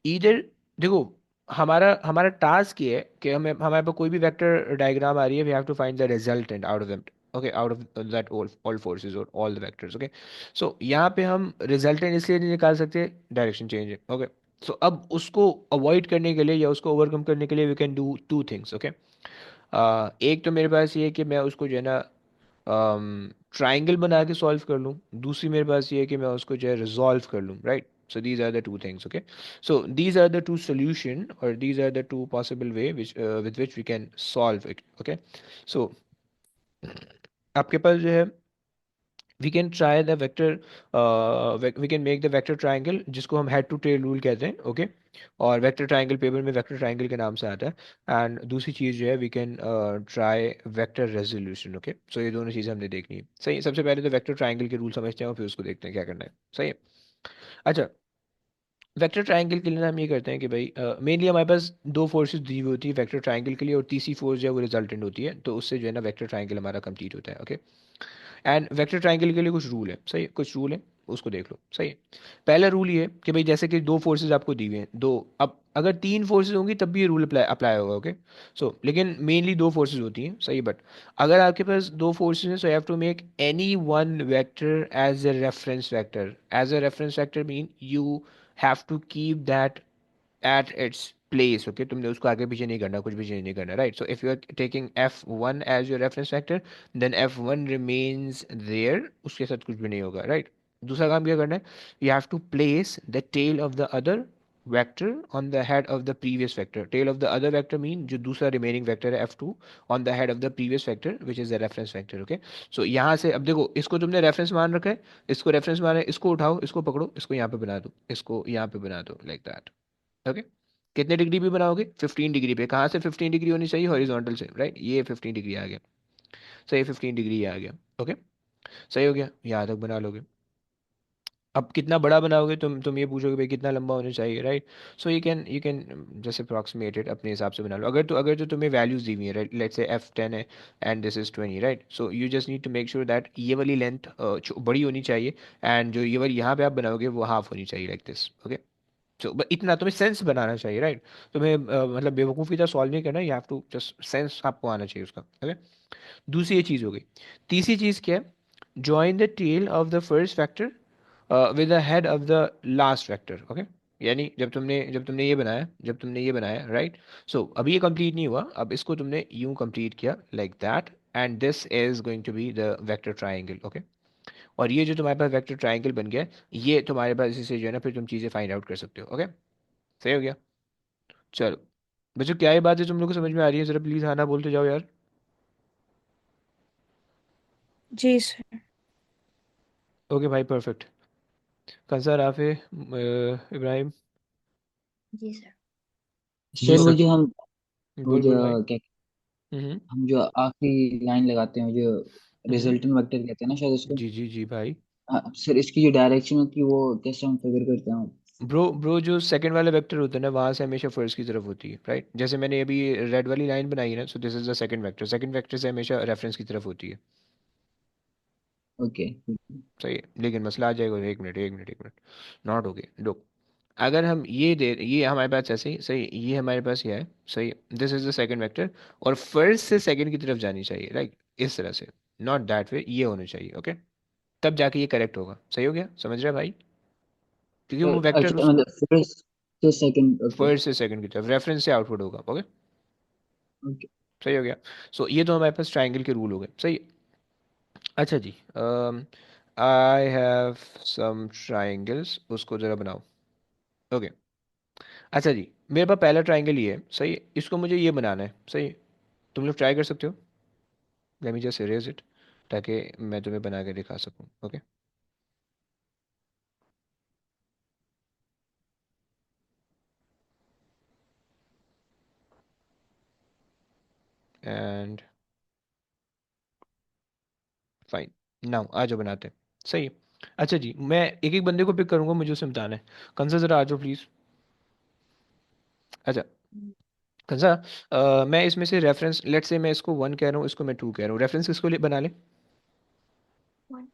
इधर देखो, हमारा हमारा टास्क ये है कि हमें, हमारे पास कोई भी वेक्टर डायग्राम आ रही है, we have to find the resultant out of that. Okay, out of that all forces और all the vectors. Okay, so यहाँ पे हम रिजल्टेंट इसलिए नहीं निकाल सकते, डायरेक्शन चेंज है। ओके, सो अब उसको अवॉइड करने के लिए या उसको ओवरकम करने के लिए we can do two things. Okay, एक तो मेरे पास ये है कि मैं उसको जो है ना ट्राइंगल बना के सॉल्व कर लूँ, दूसरी मेरे पास ये है कि मैं उसको जो है रिजॉल्व कर लूँ, right. So these are the two things, okay? So these are the two solution, or these are the two possible way which with which we can solve it, okay? So आपके पास जो है we can try the vector, we can make the vector triangle जिसको हम head to tail rule कहते हैं, okay? और vector triangle paper में vector triangle के नाम से आता है। एंड दूसरी चीज़ जो है we can try vector resolution. Okay, so ये दोनों चीज़ें हमने देखनी है, सही है। सबसे पहले तो वेक्टर ट्राइंगल के रूल समझते हैं और फिर उसको देखते हैं क्या करना है, सही है। अच्छा, वेक्टर ट्रायंगल के लिए ना हम ये करते हैं कि भाई मेनली हमारे पास दो फोर्सेस दी हुई होती है वेक्टर ट्रायंगल के लिए, और तीसरी फोर्स जो है वो रिजल्टेंट होती है, तो उससे जो है ना वेक्टर ट्रायंगल हमारा कंप्लीट होता है। ओके। एंड वेक्टर ट्रायंगल के लिए कुछ रूल है, सही है? कुछ रूल है, उसको देख लो, सही है। पहला रूल ये है कि भाई जैसे कि दो फोर्सेज आपको दी हुई हैं, दो, अब अगर तीन फोर्सेज होंगी तब भी ये रूल अप्लाई अप्लाई होगा। ओके। सो लेकिन मेनली दो फोर्सेज होती हैं, सही। बट अगर आपके पास दो फोर्सेज हैं, so you have to make any one vector as a reference vector. As a reference vector mean you have to keep that at its place. Okay, तुमने उसको आगे पीछे नहीं करना, कुछ भी चेंज नहीं करना, right? So if you are taking f1 as your reference vector, then f1 remains there, उसके साथ कुछ भी नहीं होगा, राइट? दूसरा काम क्या करना है, you have to place the tail of the other vector on the head of the previous vector. Tail of the other vector mean जो दूसरा remaining vector है f2 on the head of the previous vector which is the reference vector. Okay, so यहाँ से अब देखो, इसको तुमने reference मान रखा है, इसको reference माना है, इसको उठाओ, इसको पकड़ो, इसको यहाँ पे बना दो, इसको यहाँ पे बना दो, like that. ओके। कितने डिग्री भी बनाओगे? 15 डिग्री पे। कहाँ से 15 डिग्री होनी चाहिए? हॉरिजॉन्टल से, राइट? ये 15 डिग्री आ गया, सही, 15 डिग्री आ गया। ओके, सही हो गया, यहाँ तक बना लोगे। अब कितना बड़ा बनाओगे, तुम ये पूछोगे भाई कितना लंबा होना चाहिए, राइट? सो यू कैन जैसे अप्रॉक्सीमेट इट अपने हिसाब से बना लो। अगर तो तुम्हें वैल्यूज दी हुई है, राइट? लेट्स से f10 है and this is 20, right? So you just need to make sure that ये वाली लेंथ बड़ी होनी चाहिए, एंड जो ये वाली यहाँ पे आप बनाओगे वो हाफ होनी चाहिए, लाइक दिस। ओके। सो इतना तुम्हें सेंस बनाना चाहिए, राइट? तुम्हें मतलब बेवकूफ़ी का सॉल्व नहीं करना, you have to just sense आपको आना चाहिए उसका। ओके। दूसरी ये चीज़ हो गई। तीसरी चीज़ क्या है? Join the tail of the first factor with the head of the last factor. Okay. यानी जब तुमने ये बनाया, राइट? सो अभी ये कंप्लीट नहीं हुआ, अब इसको तुमने यूं कंप्लीट किया, like that, and this is going to be the vector triangle. Okay. और ये जो तुम्हारे पास वेक्टर ट्राइंगल बन गया है, ये तुम्हारे पास इसी से जो है ना फिर तुम चीज़ें फाइंड आउट कर सकते हो। ओके, सही हो गया। चलो बच्चों, क्या ये बात है तुम लोग को समझ में आ रही है? जरा प्लीज हाँ ना बोलते जाओ यार। जी सर। ओके भाई, परफेक्ट। कंसा, राफे, इब्राहिम। जी सर। सर जी वो सर। जो हम वो बोल जो बोल भाई। क्या हम्म। हम जो आखिरी लाइन लगाते हैं जो हम्म। रिजल्टेंट वेक्टर कहते हैं ना शायद उसको। जी जी जी भाई। हाँ सर, इसकी जो डायरेक्शन होती है वो कैसे हम फिगर करते हैं? ब्रो ब्रो, जो सेकंड वाला वेक्टर होता है ना, वहां से हमेशा फर्स्ट की तरफ होती है, राइट? जैसे मैंने अभी रेड वाली लाइन बनाई है ना, so this is the second vector, second vector से हमेशा रेफरेंस की तरफ होती है। ओके। सही है, लेकिन मसला आ जाएगा, एक मिनट एक मिनट एक मिनट। नॉट ओके, लुक, अगर हम ये दे, ये हमारे पास ऐसे ही, सही, ये हमारे पास ये है, सही, this is the second vector, और फर्स्ट से सेकंड की तरफ जानी चाहिए, राइट? इस तरह से, नॉट दैट वे, ये होना चाहिए। ओके, तब जाके ये करेक्ट होगा। सही हो गया, समझ रहे हैं भाई? क्योंकि वो वेक्टर अच्छा उस मतलब फर्स्ट से सेकंड। ओके। फर्स्ट से सेकंड की तरफ रेफरेंस से आउटपुट होगा। Okay, okay. सही हो गया। सो ये तो हमारे पास ट्राइंगल के रूल हो गए, सही। अच्छा जी, आई हैव सम ट्राइंगल्स, उसको जरा बनाओ। ओके। अच्छा जी, मेरे पास पहला ट्राइंगल ये है, सही है, इसको मुझे ये बनाना है, सही है। तुम लोग ट्राई कर सकते हो, late me just erase it, ताकि मैं तुम्हें बना के दिखा सकूं। ओके, एंड फाइन, नाउ आ जाओ बनाते हैं, सही है। अच्छा जी, मैं एक एक बंदे को पिक करूंगा, मुझे उसे बताना है। कंसा जरा आ जाओ प्लीज़। अच्छा कंसा, मैं इसमें से रेफरेंस, लेट से मैं इसको 1 कह रहा हूँ, इसको मैं 2 कह रहा हूँ, रेफरेंस किसको बना ले? वन।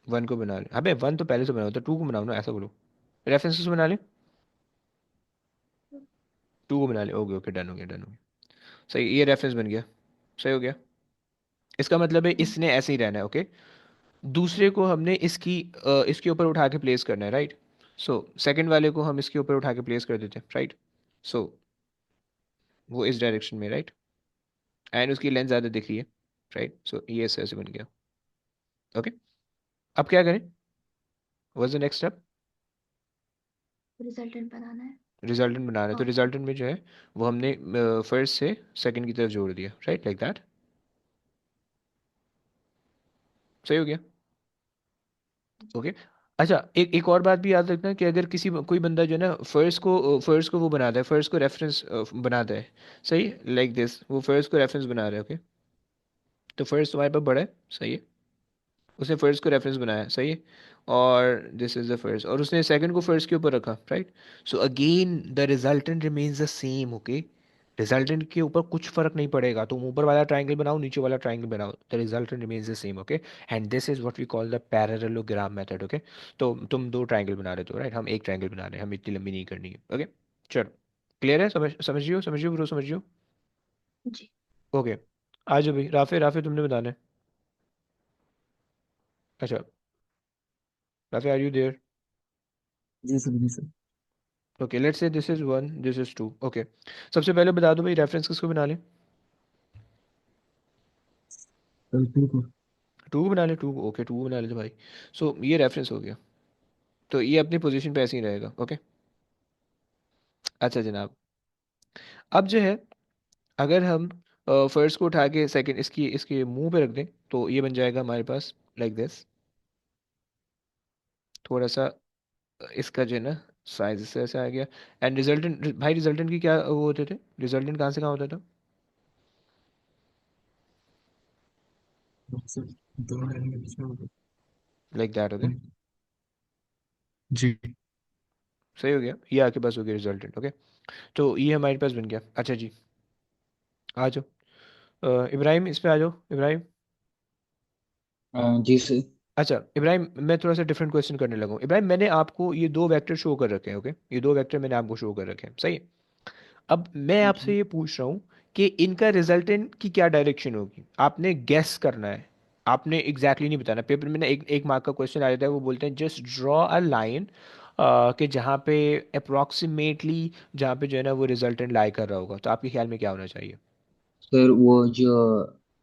1 को बना ले। अबे 1 तो पहले से बना, तो 2 को बनाओ ना, ऐसा बोलो। रेफरेंस किसको बना ले? 2 को बना ले। ओके ओके, डन हो गया, डन हो गया। सही, ये रेफरेंस बन गया, सही हो गया। इसका मतलब है इसने ऐसे ही रहना है। ओके। दूसरे को हमने इसके ऊपर उठा के प्लेस करना है, राइट? सो सेकंड वाले को हम इसके ऊपर उठा के प्लेस कर देते हैं, राइट? सो वो इस डायरेक्शन में, राइट? एंड उसकी लेंथ ज़्यादा दिख रही है, राइट? सो ये ऐसे बन गया। ओके, अब क्या करें? What's the next step? Resultant बनाना है। रिजल्टेंट बनाना है, तो और रिजल्टेंट में जो है वो हमने फर्स्ट से सेकंड की तरफ जोड़ दिया, राइट, लाइक दैट। सही हो गया। ओके। अच्छा, एक एक और बात भी याद रखना कि अगर कोई बंदा जो है ना फर्स्ट को वो बनाता है, फर्स्ट को रेफरेंस बनाता है, सही, लाइक दिस, वो फर्स्ट को रेफरेंस बना रहा है। ओके, तो फर्स्ट तुम्हारे पास बड़ा है, सही है। उसने फर्स्ट को रेफरेंस बनाया, सही है। और दिस इज द फर्स्ट, और उसने सेकंड को फर्स्ट के ऊपर रखा, right. So again the resultant remains the same, okay. Resultant के ऊपर कुछ फर्क नहीं पड़ेगा, तुम ऊपर वाला ट्राइंगल बनाओ नीचे वाला ट्राइंगल बनाओ, the resultant remains the same, okay. And this is what we call the parallelogram method, okay. तो तुम दो ट्राइंगल बना रहे हो, राइट, हम एक ट्राइंगल बना रहे हैं, हम इतनी लंबी नहीं करनी है, ओके। चलो, क्लियर है, समझियो ब्रो, समझियो। जी। ओके, आ जाओ भाई, राफे राफे तुमने बताना है। अच्छा, राफे आर यू देयर? जी सर, जी sir. Okay, let's say this is one, this is two, okay. सबसे पहले बता दो भाई, रेफरेंस किसको बना लें? सर ठीक है। टू बना लें, टू, ओके, टू बना लेते भाई। सो ये रेफरेंस हो गया, तो ये अपनी पोजीशन पे ऐसे ही रहेगा, ओके। अच्छा जनाब, अब जो है, अगर हम फर्स्ट को उठा के सेकंड इसकी इसके मुंह पे रख दें, तो ये बन जाएगा हमारे पास लाइक दिस। थोड़ा सा इसका जो है ना साइज इससे ऐसे आ गया। एंड रिजल्टेंट भाई, रिजल्टेंट की क्या वो होते थे, रिजल्टेंट कहाँ से कहाँ होता था? सर दो लाइन के बीच में होगा। Like that, okay. जी सही हो गया, ये आपके पास हो गया रिजल्टेंट, ओके। तो ये हमारे पास बन गया। अच्छा जी, आ जाओ। इब्राहिम, इस पे आ जाओ इब्राहिम। जी सर। अच्छा इब्राहिम, मैं थोड़ा सा डिफरेंट क्वेश्चन करने लगा हूँ। इब्राहिम, मैंने आपको ये दो वेक्टर शो कर रखे हैं, ओके, ये दो वेक्टर मैंने आपको शो कर रखे हैं, सही है। अब मैं आपसे जी ये पूछ रहा हूँ कि इनका रिजल्टेंट की क्या डायरेक्शन होगी, आपने गेस करना है। आपने एग्जैक्टली exactly नहीं बताना। पेपर में ना एक मार्क का क्वेश्चन आ जाता है, वो बोलते हैं जस्ट ड्रॉ अ लाइन, कि जहाँ पे अप्रोक्सीमेटली, जहाँ पे जो है ना वो रिजल्टेंट लाई कर रहा होगा, तो आपके ख्याल में क्या होना चाहिए? सर, वो जो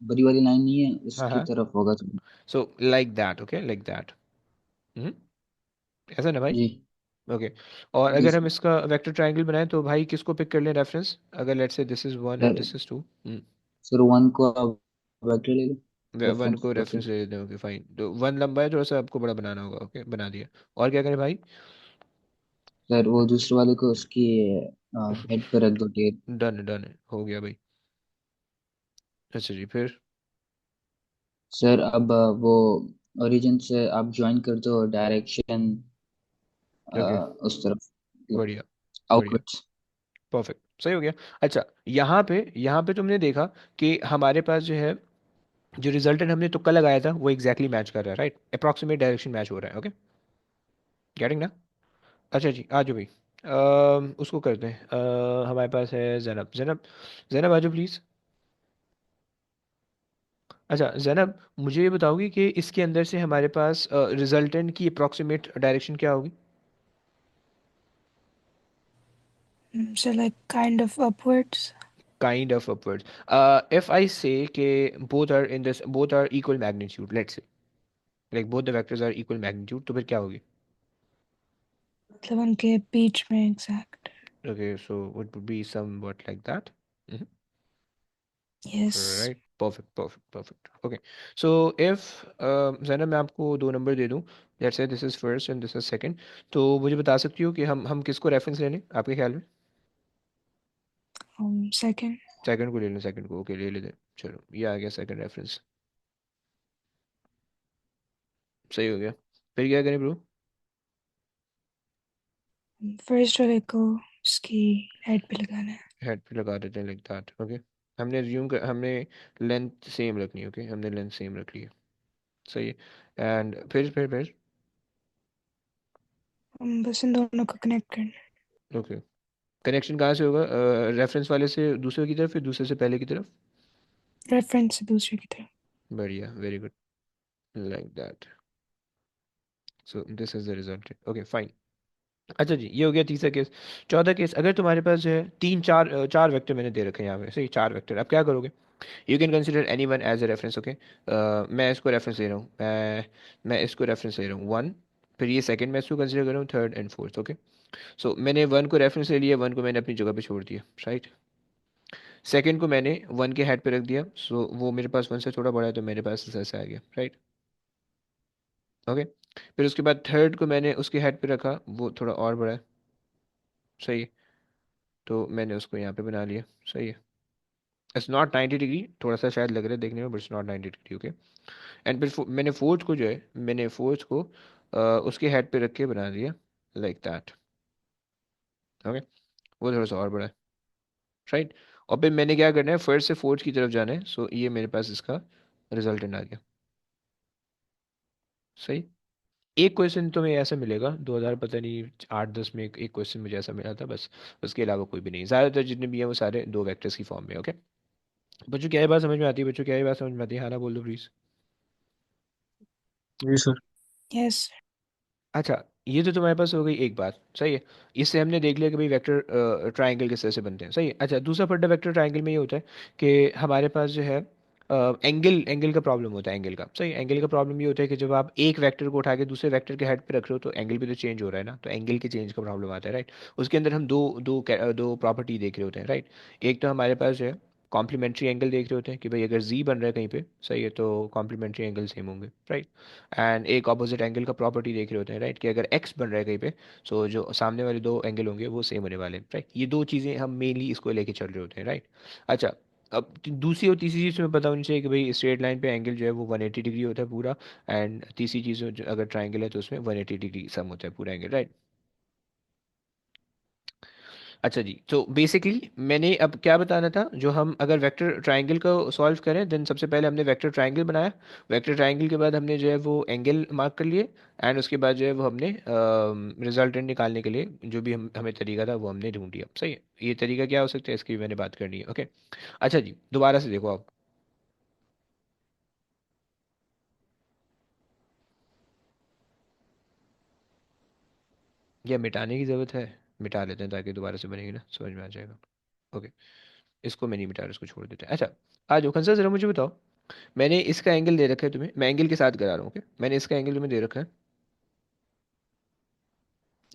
बड़ी वाली लाइन नहीं है हाँ उसकी हाँ। तरफ होगा sir. So like that, okay, like that. ऐसा ना भाई? जी। ओके। और जी अगर हम सर। इसका वेक्टर ट्रायंगल बनाएं, तो भाई किसको पिक कर लें रेफरेंस? अगर let's say this is one and sir this is two. Sir one को आप वेक्टर ले लो, वन रेफरेंस को वेक्टर। रेफरेंस ले लेते हैं, ओके फाइन। तो वन लंबा है, थोड़ा सा आपको बड़ा बनाना होगा, ओके, बना दिया। और क्या करें भाई? सर वो दूसरे वाले को उसकी हेड पे रख दो टेप। डन डन है, हो गया भाई। अच्छा जी, फिर? सर अब वो ओरिजिन से आप ज्वाइन कर दो डायरेक्शन ओके, उस तरफ, मतलब बढ़िया बढ़िया, आउटवर्ड्स। परफेक्ट, सही हो गया। अच्छा, यहाँ पे तुमने देखा कि हमारे पास जो है, जो रिजल्टेंट हमने तुक्का लगाया था वो एग्जैक्टली मैच कर रहा है, राइट, अप्रॉक्सीमेट डायरेक्शन मैच हो रहा है, ओके। गेटिंग ना? अच्छा जी, आ जाओ भाई। उसको करते हैं, हमारे पास है जैनब, जैनब, जैनब आ जाओ प्लीज़। अच्छा जैनब, मुझे ये बताओगी कि इसके अंदर से हमारे पास रिजल्टेंट की अप्रॉक्सीमेट डायरेक्शन क्या होगी? So like kind of upwards. Kind of upwards. If I say कि both are in this, both are equal magnitude, let's say like both the vectors are equal magnitude, तो फिर क्या होगी? मतलब उनके बीच में exact. Okay, so it would be somewhat like that. Yes. Right, perfect perfect perfect, okay. So if Zainab, मैं आपको दो नंबर दे दूं, let's say this is first and this is second, तो मुझे बता सकती हो कि हम किसको रेफरेंस ले लें आपके ख्याल में? सेकंड। सेकंड को ले लें, सेकंड को, ओके, ले लेते हैं। चलो, ये आ गया सेकंड रेफरेंस, सही हो गया। फिर क्या करें ब्रो? फर्स्ट वाले को उसकी हेड पे लगाना है। हेड पे लगा देते हैं लाइक दैट, ओके। हमने लेंथ सेम रखनी है, ओके, हमने लेंथ सेम रख ली है, सही है। एंड फिर बस इन दोनों को कनेक्ट करना है। ओके, कनेक्शन कहाँ से होगा? रेफरेंस वाले से दूसरे की तरफ, फिर दूसरे से पहले की तरफ? रेफरेंस से दूसरे की तरफ। बढ़िया, very good, like that. So this is the result, okay fine. अच्छा जी, ये हो गया तीसरा केस। चौथा केस, अगर तुम्हारे पास जो है तीन चार चार वेक्टर मैंने दे रखे हैं यहाँ पे, सही, चार वेक्टर, अब क्या करोगे? You can consider any one as a reference, okay. मैं इसको रेफरेंस ले रहा हूँ, मैं इसको रेफरेंस ले रहा हूँ वन, फिर ये सेकंड मैं इसको कंसिडर कर रहा हूँ, थर्ड एंड फोर्थ, ओके। सो मैंने वन को रेफरेंस ले लिया, वन को मैंने अपनी जगह पे छोड़ दिया, राइट। सेकंड को मैंने वन के हेड पे रख दिया, सो वो मेरे पास वन से थोड़ा बड़ा है, तो मेरे पास ऐसे आ गया, राइट, ओके। फिर उसके बाद थर्ड को मैंने उसके हेड पे रखा, वो थोड़ा और बड़ा है, सही है, तो मैंने उसको यहाँ पे बना लिया, सही है। इट्स नॉट 90 डिग्री, थोड़ा सा शायद लग रहा है देखने में, but it's not 90 degree, okay. And फिर मैंने फोर्स को जो है, मैंने फोर्स को उसके हेड पे रख के बना दिया, लाइक दैट, ओके। वो थोड़ा सा और बड़ा है, राइट। और फिर मैंने क्या करना है, फर्स्ट से फोर्थ की तरफ जाना है, सो ये मेरे पास इसका रिजल्टेंट आ गया, सही। एक क्वेश्चन तो मैं ऐसा मिलेगा 2000 पता नहीं 8-10 में, एक क्वेश्चन मुझे ऐसा मिला था बस। उसके अलावा कोई भी नहीं, ज़्यादातर जितने भी हैं वो सारे दो वेक्टर्स की फॉर्म में, ओके। बच्चों क्या ये बात समझ में आती है? बच्चों क्या ये बात समझ में आती है? हाँ ना बोल दो प्लीज़। Ji sir. यस। अच्छा, ये तो तुम्हारे पास हो गई एक बात, सही है। इससे हमने देख लिया कि भाई वेक्टर ट्रायंगल किस तरह से बनते हैं, सही है। अच्छा, दूसरा फंडा वेक्टर ट्रायंगल में ये होता है कि हमारे पास जो है एंगल एंगल का प्रॉब्लम होता है, एंगल का, सही। एंगल का प्रॉब्लम ये होता है कि जब आप एक वेक्टर को उठा के दूसरे वेक्टर के हेड पे रख रहे हो तो एंगल भी तो चेंज हो रहा है ना, तो एंगल के चेंज का प्रॉब्लम आता है, राइट। उसके अंदर हम दो प्रॉपर्टी देख रहे होते हैं, राइट। एक तो हमारे पास जो है कॉम्प्लीमेंट्री एंगल देख रहे होते हैं कि भाई अगर जी बन रहा है कहीं पे, सही है, तो कॉम्प्लीमेंट्री एंगल सेम होंगे, राइट। एंड एक ऑपोजिट एंगल का प्रॉपर्टी देख रहे होते हैं, राइट, कि अगर एक्स बन रहा है कहीं पे, सो जो सामने वाले दो एंगल होंगे वो सेम होने वाले हैं, राइट। ये दो चीज़ें हम मेनली इसको लेके चल रहे होते हैं, राइट। अच्छा, अब दूसरी और तीसरी चीज़ तुम्हें पता होनी चाहिए कि भाई स्ट्रेट लाइन पे एंगल जो है वो 180 डिग्री होता है पूरा। एंड तीसरी चीज़ अगर ट्राइंगल है तो उसमें 180 डिग्री सम होता है पूरा एंगल, राइट। अच्छा जी, तो बेसिकली मैंने अब क्या बताना था, जो हम अगर वेक्टर ट्रायंगल को सॉल्व करें देन सबसे पहले हमने वेक्टर ट्रायंगल बनाया। वेक्टर ट्रायंगल के बाद हमने जो है वो एंगल मार्क कर लिए। एंड उसके बाद जो है वो हमने रिजल्टेंट निकालने के लिए जो भी हमें तरीका था वो हमने ढूंढ लिया, सही है। ये तरीका क्या हो सकता है इसकी भी मैंने बात करनी है, ओके। अच्छा जी, दोबारा से देखो आप, या मिटाने की ज़रूरत है? मिटा लेते हैं ताकि दोबारा से बनेगी ना, समझ में आ जाएगा, ओके। इसको मैं नहीं मिटा रहा, इसको छोड़ देते हैं। अच्छा, आ जाओ खंसा, ज़रा मुझे बताओ, मैंने इसका एंगल दे रखा है तुम्हें, मैं एंगल के साथ करा रहा हूँ, ओके। मैंने इसका एंगल तुम्हें दे रखा है,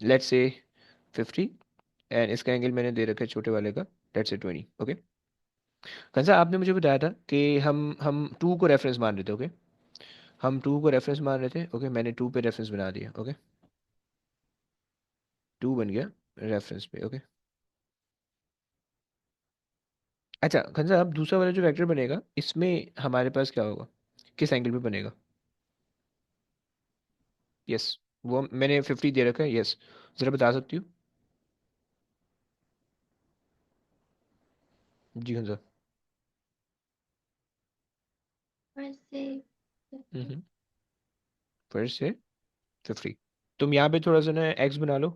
लेट्स से 50। एंड इसका एंगल मैंने दे रखा है छोटे वाले का, लेट्स से 20, ओके। कंसा, आपने मुझे बताया था कि हम टू को रेफरेंस मान रहे थे, ओके। हम टू को रेफरेंस मान रहे थे, ओके। मैंने टू पे रेफरेंस बना दिया, ओके। टू बन गया रेफरेंस पे, ओके। अच्छा कंसा, अब दूसरा वाला जो वेक्टर बनेगा इसमें हमारे पास क्या होगा, किस एंगल पे बनेगा? यस, वो मैंने 50 दे रखा है, यस। ज़रा बता सकती हूँ? जी कंसा। फर्स्ट से हम्म, फर्स्ट से 50। तुम यहाँ पे थोड़ा सा ना एक्स बना लो,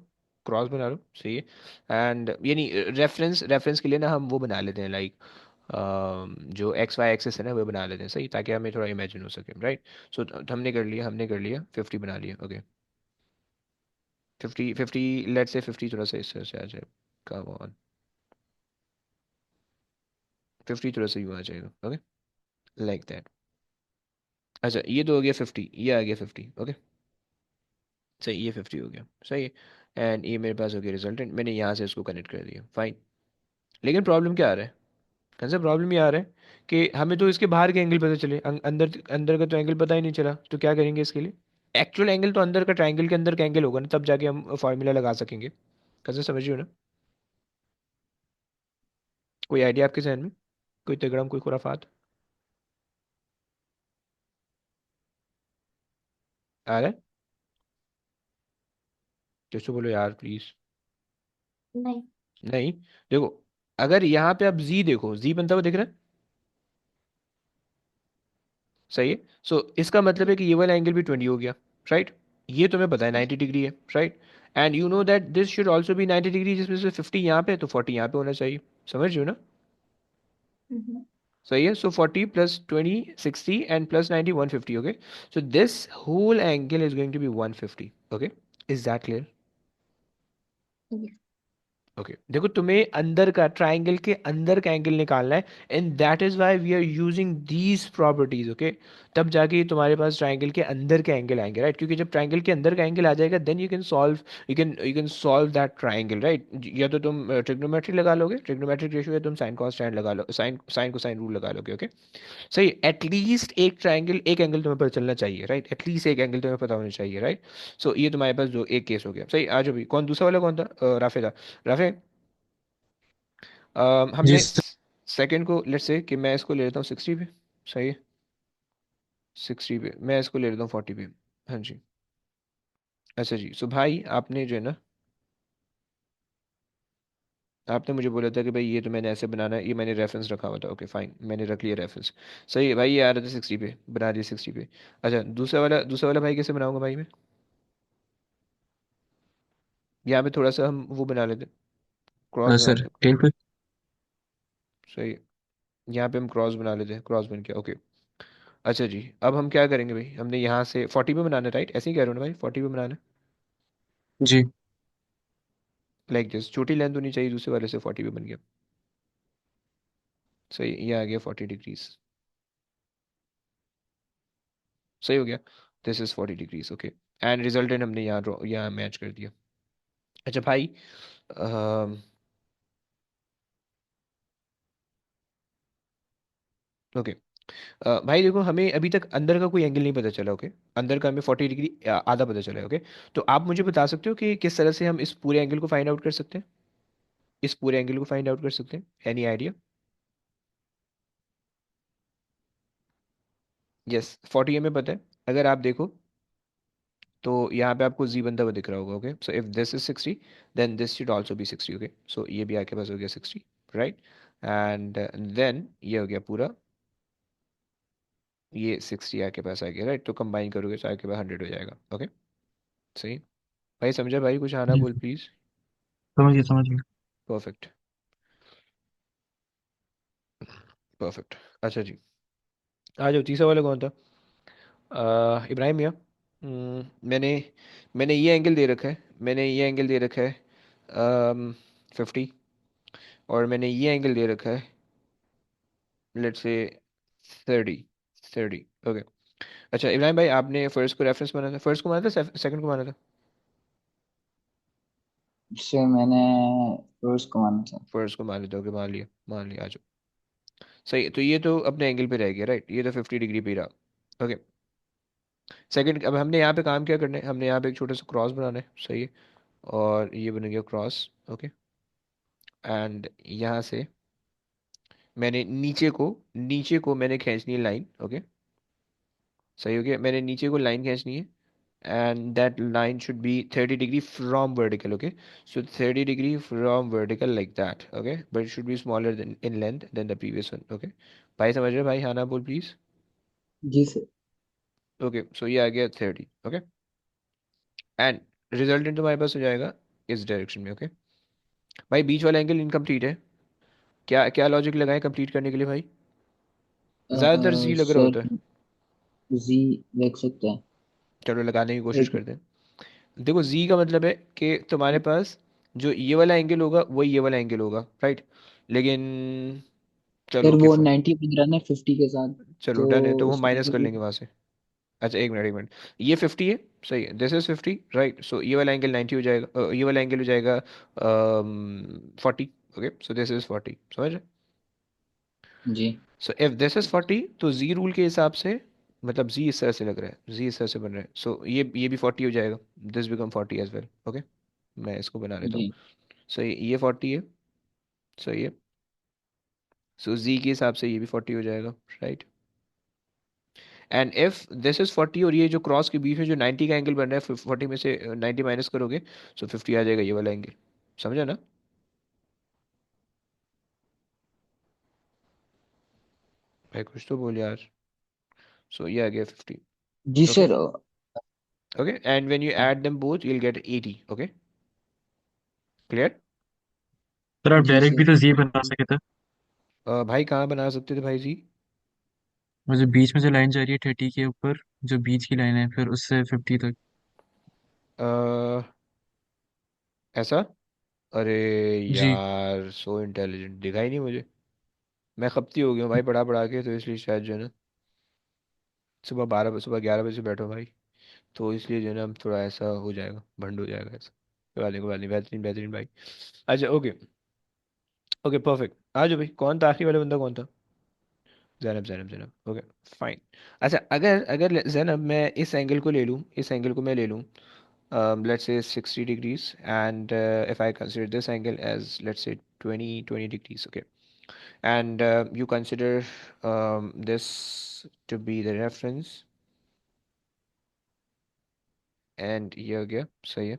क्रॉस बना लो, सही है। एंड यानी रेफरेंस रेफरेंस के लिए ना हम वो बना लेते हैं, लाइक जो एक्स वाई एक्सेस है ना वो बना लेते हैं, सही, ताकि हमें थोड़ा इमेजिन हो सके, राइट। सो हमने कर लिया 50 बना लिया, ओके। 50 50, लेट्स से 50 थोड़ा सा इस तरह से आ जाए, कम ऑन, 50 थोड़ा सा यूँ आ जाएगा, ओके, लाइक दैट। अच्छा, ये तो हो गया 50, ये आ गया 50, ओके। सही, ये 50 हो गया, सही है। एंड ये मेरे पास हो गया रिजल्टेंट, मैंने यहाँ से इसको कनेक्ट कर दिया, फाइन। लेकिन प्रॉब्लम क्या आ रहा है? कौन सा प्रॉब्लम ये आ रहा है कि हमें तो इसके बाहर के एंगल पता चले, अंदर अंदर का तो एंगल पता ही नहीं चला, तो क्या करेंगे इसके लिए? एक्चुअल एंगल तो अंदर का, ट्रायंगल के अंदर का एंगल होगा ना, तब जाके हम फार्मूला लगा सकेंगे। कैसे, समझ रहे हो ना? कोई आइडिया आपके जहन में? कोई तगड़म, कोई खुराफात आ रहा है? जैसे बोलो यार प्लीज। नहीं। नहीं, देखो, अगर यहाँ पे आप जी देखो, जी बनता हुआ दिख रहा है, सही है। सो इसका मतलब है कि ये वाला एंगल भी 20 हो गया, राइट। ये तुम्हें पता है 90 डिग्री है, right. And you know that this should also be 90 degree, जिसमें से 50 यहाँ पे है, तो 40 यहाँ पे होना चाहिए, समझ रहे हो ना? हम्म। सही है, so 40 plus 20 60 and plus 90 150, okay. So this whole angle is going to be 150, okay. Is that clear? Yes. Okay, देखो तुम्हें अंदर का, ट्रायंगल के अंदर का एंगल निकालना है, and that is why we are using these properties, okay. तब जाके तुम्हारे पास ट्रायंगल के अंदर के एंगल आएंगे, राइट। क्योंकि जब ट्रायंगल के अंदर का एंगल आ जाएगा then you can solve that triangle, right. या तो तुम ट्रिग्नोमेट्री लगा लोगे, ट्रिग्नोमेट्रिक रेशियो, या तुम साइन कॉस टैन लगा लो, साइन साइन को साइन रूल लगा लोगे, ओके। सही, एटलीस्ट एक ट्रायंगल, एक एंगल तुम्हें पता चलना चाहिए, राइट। एटलीस्ट एक एंगल तुम्हें पता होना चाहिए, राइट। सो ये तुम्हारे पास जो एक केस हो गया, सही। आज कौन दूसरा वाला कौन था? राफे था। राफे, जी हमने सर। सेकंड को लेट्स से कि मैं इसको ले लेता हूँ 60 पे। सही है, 60 पे मैं इसको ले लेता हूँ 40 पे। हाँ जी। अच्छा जी, सो भाई आपने जो है ना, आपने मुझे बोला था कि भाई ये तो मैंने ऐसे बनाना है, ये मैंने रेफरेंस रखा हुआ था। ओके फाइन, मैंने रख लिया रेफरेंस। सही है भाई, ये आ रहा था 60 पे, बना दिया 60 पे। अच्छा दूसरा वाला भाई कैसे बनाऊंगा भाई मैं? यहाँ पे थोड़ा सा हम वो बना लेते, क्रॉस बना सर लेते। टेल पे। सही है, यहाँ पे हम क्रॉस बना लेते हैं, क्रॉस बन गया। ओके। अच्छा जी, अब हम क्या करेंगे भाई, हमने यहाँ से 40 पे बनाना है, राइट? ऐसे ही कह रहे हो ना भाई, 40 पे बनाना है। जी। लाइक दिस, छोटी लेंथ होनी चाहिए, दूसरे वाले से 40 पे बन गया। सही, ये आ गया 40 डिग्रीज। सही हो गया, this is 40 degrees. Okay, and resultant हमने यहाँ मैच कर दिया। अच्छा भाई, ओके। भाई देखो, हमें अभी तक अंदर का कोई एंगल नहीं पता चला। ओके, अंदर का हमें 40 डिग्री आधा पता चला है। ओके, तो आप मुझे बता सकते हो कि किस तरह से हम इस पूरे एंगल को फाइंड आउट कर सकते हैं, इस पूरे एंगल को फाइंड आउट कर सकते हैं? Any idea? यस, 40 हमें पता है। अगर आप देखो तो यहाँ पे आपको जी बनता हुआ दिख रहा होगा। Okay, so if this is 60 then this should also be 60। Okay, so ये भी आपके पास हो गया 60, राइट? एंड देन ये हो गया पूरा, ये 60 आपके पास आ गया, राइट? तो कंबाइन करोगे तो आपके पास 100 हो जाएगा। ओके, सही। भाई समझा भाई? कुछ आना जी बोल सर, प्लीज। समझ गया। Perfect, perfect. अच्छा जी, आ जाओ, तीसरा वाला कौन था? इब्राहिम मियाँ। मैंने मैंने ये एंगल दे रखा है, मैंने ये एंगल दे रखा है 50, और मैंने ये एंगल दे रखा है लेट्स से 30, 30। ओके। अच्छा इब्राहिम भाई, आपने फर्स्ट को रेफरेंस माना था, फर्स्ट को माना था, सेकंड को माना था? इससे मैंने फर्स्ट को माना था। फर्स्ट को मान लेते हो? ओके, मान लिया, मान लिया। आ जाओ। सही है, तो ये तो अपने एंगल पे रह गया, राइट? ये तो 50 डिग्री पे ही रहा। ओके, सेकंड, अब हमने यहाँ पे काम क्या करना है, हमने यहाँ पे एक छोटा सा क्रॉस बनाना है। सही है, और ये बन गया क्रॉस। ओके, एंड यहाँ से मैंने नीचे को मैंने खींचनी है लाइन। ओके, सही हो गया, मैंने नीचे को लाइन खींचनी है, and that line should be 30 degree from vertical. Okay, so 30 degree from vertical like that. Okay, but it should be smaller than in length than the previous one. Okay, भाई समझ रहे हो भाई? हाँ ना बोल प्लीज। जी सर। ओके, सो ये आ गया 30। ओके, एंड रिजल्टेंट तुम्हारे पास हो जाएगा इस डायरेक्शन में। ओके भाई, बीच वाला एंगल इनकम्प्लीट है। क्या क्या लॉजिक लगाएं कंप्लीट करने के लिए भाई? ज़्यादातर जी लग रहा सर होता है। जी देख सकते हैं। चलो लगाने की कोशिश एक करते हैं। देखो, जी का मतलब है कि तुम्हारे पास जो ये वाला एंगल होगा वही ये वाला एंगल होगा, राइट? लेकिन चलो सर ओके वो फाइन, 90 बन रहा है ना 50 के साथ। चलो तो डन है, तो वो उसमें माइनस कर जो लेंगे वहां से। अच्छा एक मिनट, एक मिनट, ये 50 है। सही है, दिस इज 50, राइट? सो ये वाला एंगल 90 हो जाएगा, ये वाला एंगल हो जाएगा 40। ओके, सो दिस इज 40, समझ रहे? जी सो इफ दिस इज 40 तो जी रूल के हिसाब से, मतलब जी इस तरह से लग रहा है, जी इस तरह से बन रहा है, सो ये भी 40 हो जाएगा। This become 40 as well. Okay, मैं इसको बना लेता हूँ। जी सो ये 40 है। सही है, सो जी के हिसाब से ये भी 40 हो जाएगा, right? And if this is 40 और ये जो क्रॉस के बीच में जो 90 का एंगल बन रहा है, 40 में से 90 माइनस करोगे, सो 50 आ जाएगा, ये वाला एंगल। समझा ना? भाई कुछ तो बोल यार। सो ये आ गया 50। जी okay, sir. Okay, and when you add them both you will get 80। Okay, clear? Sir आप जी डायरेक्ट भी सर। तो जी बना सके थे। भाई कहाँ बना सकते थे भाई जी? वो जो बीच में जो लाइन जा रही है 30 के ऊपर, जो बीच की लाइन है फिर उससे 50 तक। अ, ऐसा? अरे जी। यार, सो इंटेलिजेंट दिखा ही नहीं मुझे। मैं खपती हो गया हूँ भाई, पढ़ा पढ़ा के, तो इसलिए शायद जो है ना, सुबह 11 बजे से बैठो भाई, तो इसलिए जो है ना हम थोड़ा ऐसा हो जाएगा, भंड हो जाएगा ऐसा। कोई बात नहीं, बेहतरीन बेहतरीन भाई। अच्छा ओके, ओके परफेक्ट। आ जाओ भाई, कौन था आखिरी वाला बंदा, कौन था? जैनब, जैनब, जैनब। Okay fine. अच्छा, अगर अगर जैनब मैं इस एंगल को ले लूँ, इस एंगल को मैं ले लूँ, let's say 60 degrees, and if I consider this angle as let's say 20 degrees. Okay, and you consider this to be the reference, and ये हो गया, सही है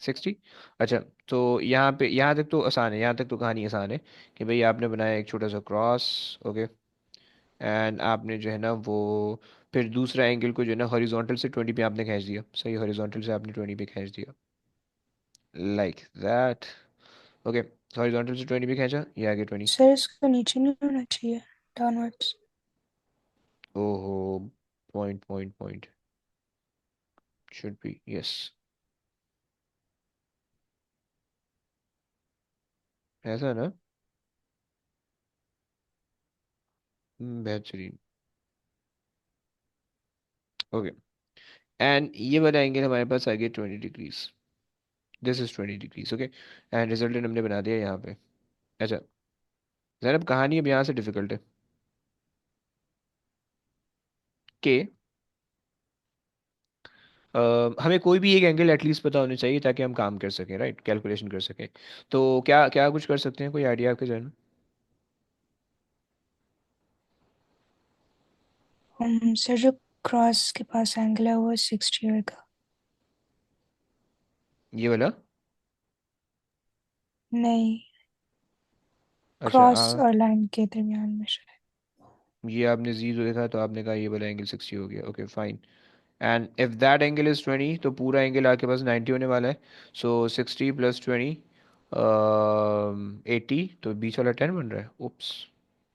60। अच्छा, तो यहाँ पे, यहाँ तक तो आसान है, यहाँ तक तो कहानी आसान है कि भाई आपने बनाया एक छोटा सा क्रॉस, ओके, एंड आपने जो है ना वो फिर दूसरा एंगल को जो है ना हॉरिजॉन्टल से 20 पे आपने खींच दिया, सही, हॉरिजॉन्टल से आपने 20 पे खींच दिया, लाइक दैट, ओके। हॉरिजॉन्टल से 20 पे खींचा, ये आगे 20। सर इसको नीचे नहीं होना चाहिए, डाउनवर्ड्स। ओहो, point point point, should be, yes, ऐसा ना, बेहतरीन, ओके। एंड ये वाला एंगल हमारे पास आ गया 20 degrees, this is 20 degrees, okay. And resultant हमने बना दिया यहाँ पे। अच्छा ज़ैनब, कहानी अब यहाँ से डिफिकल्ट है कि हमें कोई भी एक एंगल एटलीस्ट पता होना चाहिए ताकि हम काम कर सकें, राइट, कैलकुलेशन कर सकें। तो क्या क्या कुछ कर सकते हैं, कोई आइडिया आपके जहन में? सर जो क्रॉस के पास एंगल है वो 60 होगा। ये वाला? नहीं, अच्छा, क्रॉस और लाइन के दरमियान में शायद। ये आपने जीरो देखा तो आपने कहा ये वाला एंगल 60 हो गया, okay fine. And if that angle is 20 तो पूरा एंगल आपके पास 90 होने वाला है। सो 60 प्लस 20, 80, तो बीच वाला 10 बन रहा है, उप्स,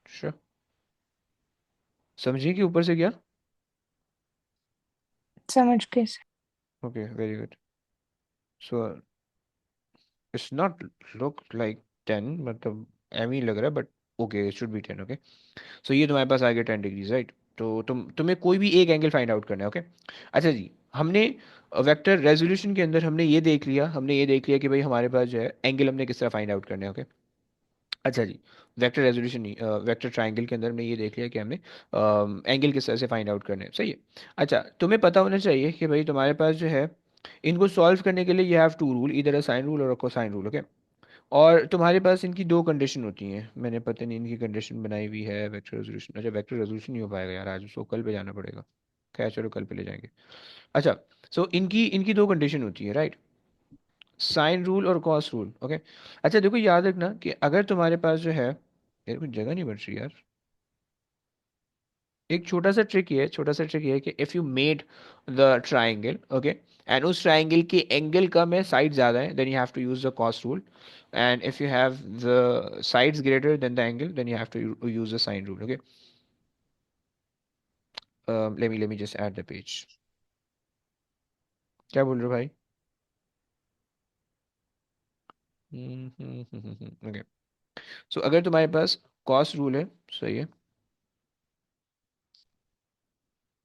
श्योर, समझिए कि ऊपर से क्या। समझ गए sir. Okay, very good. So it's not look like 10, मतलब एम ही लग रहा है, but okay, it should be 10, okay. So ये तुम्हारे पास आ गया 10 डिग्रीज, राइट। तो तुम्हें कोई भी एक एंगल फाइंड आउट करना है, ओके। अच्छा जी, हमने वेक्टर रेजोल्यूशन के अंदर हमने ये देख लिया कि भाई हमारे पास जो है एंगल हमने किस तरह फाइंड आउट करना है, ओके। अच्छा जी, वेक्टर रेजोल्यूशन नहीं, वेक्टर ट्राइंगल के अंदर हमने ये देख लिया कि हमने एंगल किस तरह से फाइंड आउट करने हैं, सही है। अच्छा, तुम्हें पता होना चाहिए कि भाई तुम्हारे पास जो है इनको सॉल्व करने के लिए यू हैव टू रूल, इधर अ साइन रूल और अ कोसाइन रूल, ओके। और तुम्हारे पास इनकी दो कंडीशन होती हैं, मैंने पता नहीं इनकी कंडीशन बनाई हुई है वेक्टर रेजोल्यूशन। अच्छा, वेक्टर रेजोल्यूशन नहीं हो पाएगा यार आज, उसको कल पे जाना पड़ेगा, खैर चलो कल पे ले जाएंगे। अच्छा, सो इनकी इनकी दो कंडीशन होती है, राइट, साइन रूल और कॉस रूल, ओके। अच्छा देखो, याद रखना कि अगर तुम्हारे पास जो है, यार कुछ जगह नहीं बच रही यार, एक छोटा सा ट्रिक ये है कि if you made the triangle, okay, and उस ट्राइंगल के एंगल कम है, साइड ज़्यादा है, then you have to use the cos rule, and if you have the sides greater than the angle, then you have to use the sine rule, okay. Let me just add the page, क्या बोल रहे हो भाई? Okay, सो अगर तुम्हारे पास cos rule है, सही है,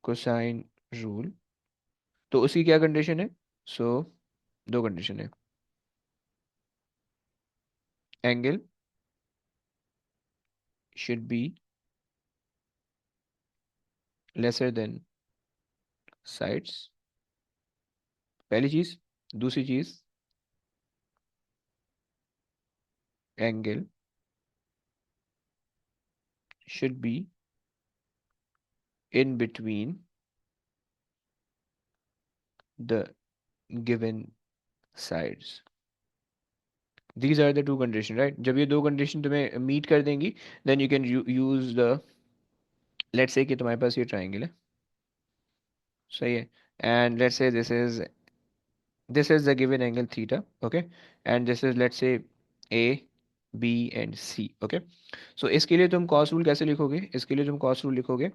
कोसाइन रूल, तो उसकी क्या कंडीशन है? सो दो कंडीशन है, angle should be lesser than sides, पहली चीज। दूसरी चीज, angle should B in between the given sides. These are the two conditions, right? जब ये दो condition तुम्हें meet कर देंगी, then you can use the, let's say कि तुम्हारे पास ये triangle है, सही है, and let's say this is the given angle theta, okay, and this is, let's say, A, B and C, okay. So इसके लिए तुम cos rule कैसे लिखोगे? इसके लिए तुम cos rule लिखोगे,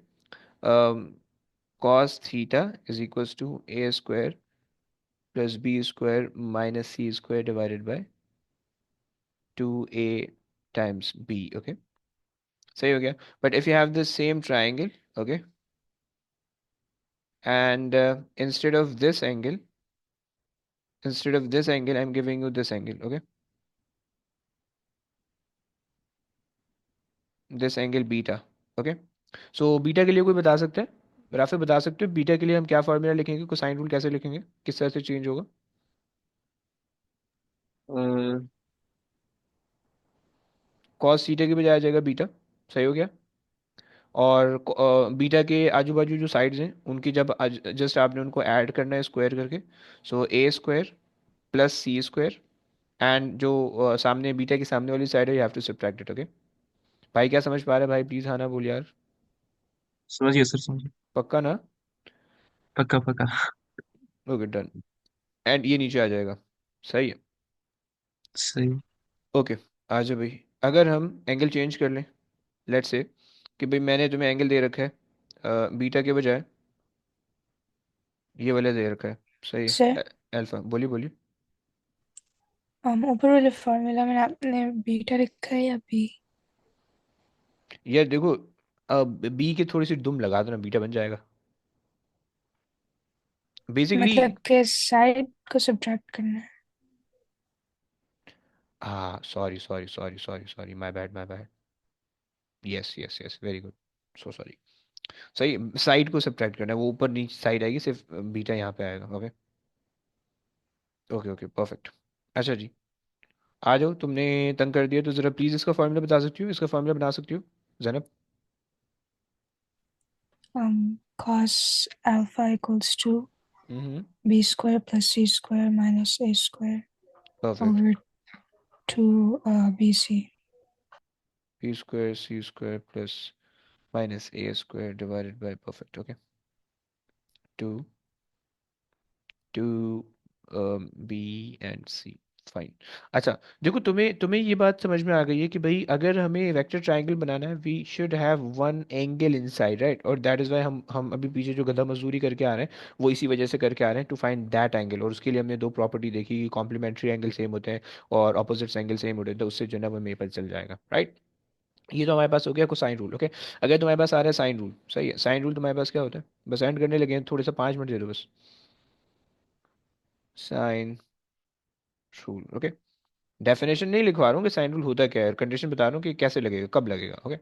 cos theta is equals to A square plus B square minus C square divided by 2A times B, okay, सही हो गया। But if you have the same triangle, okay, and instead of this angle I'm giving you this angle, okay, this angle beta, okay. So beta के लिए कोई बता सकता है, Rafe बता सकते हो बीटा के लिए हम क्या फॉर्मूला लिखेंगे, कोसाइन रूल कैसे लिखेंगे, किस तरह से चेंज होगा? कॉस थीटा की बजाय आ जाएगा बीटा। सही हो गया। और बीटा के आजू बाजू जो साइड्स हैं उनकी जब जस्ट आपने उनको ऐड करना है स्क्वायर करके। So A square plus C square, and जो सामने बीटा की सामने वाली साइड है you have to subtract it. Okay भाई, क्या समझ पा रहे हैं भाई? प्लीज़ हाँ ना बोल यार। समझिए सर, समझिए। पक्का ना? पक्का पक्का। Okay done. एंड ये नीचे आ जाएगा। सही है। सही। ओके आ जाओ भाई। अगर हम एंगल चेंज कर लें, लेट्स से कि भाई मैंने तुम्हें एंगल दे रखा है बीटा के बजाय ये वाला दे रखा है। सही सर है। अल्फा, बोलिए बोलिए। ऊपर वाले फॉर्मूला में आपने बीटा लिखा है या बी? यार देखो, बी के थोड़ी सी दुम लगा दो ना, बीटा बन जाएगा बेसिकली। मतलब के साइड को सब्ट्रैक्ट करना है। हाँ sorry sorry sorry sorry sorry, my bad my bad. Yes yes yes, very good. So sorry. सही, साइड को सब्ट्रैक्ट करना है, वो ऊपर नीचे साइड आएगी, सिर्फ बीटा यहाँ पे आएगा। Okay okay okay perfect. अच्छा जी, आ जाओ। तुमने तंग कर दिया तो ज़रा प्लीज़ इसका फॉर्मूला बता सकती हो, इसका फॉर्मूला बना सकती हो Zainab? cos alpha equals to hmm. b square plus c square minus a square perfect. over 2 bc. B square C square plus minus A square divided by perfect. Okay, two two B and C. Fine. अच्छा देखो, तुम्हें तुम्हें ये बात समझ में आ गई है कि भाई अगर हमें वेक्टर ट्रायंगल बनाना है we should have one angle inside, right? और दैट इज़ वाई हम अभी पीछे जो गधा मजदूरी करके आ रहे हैं वो इसी वजह से करके आ रहे हैं, टू फाइंड दैट एंगल। और उसके लिए हमने दो प्रॉपर्टी देखी, कॉम्प्लीमेंट्री एंगल सेम होते हैं और ऑपोजिट एंगल सेम होते हैं, तो उससे जो है ना वो हमें पता चल जाएगा, राइट? ये तो हमारे पास हो गया कोसाइन रूल। ओके, अगर तुम्हारे पास आ रहा है साइन रूल, सही है। साइन रूल तुम्हारे पास क्या होता है? बस एंड करने लगे हैं, थोड़े सा 5 मिनट दे दो बस। Sign rule, okay. डेफिनेशन नहीं लिखवा रहा हूँ कि साइन रूल होता क्या है, कंडीशन बता रहा हूँ कि कैसे लगेगा, कब लगेगा। ओके,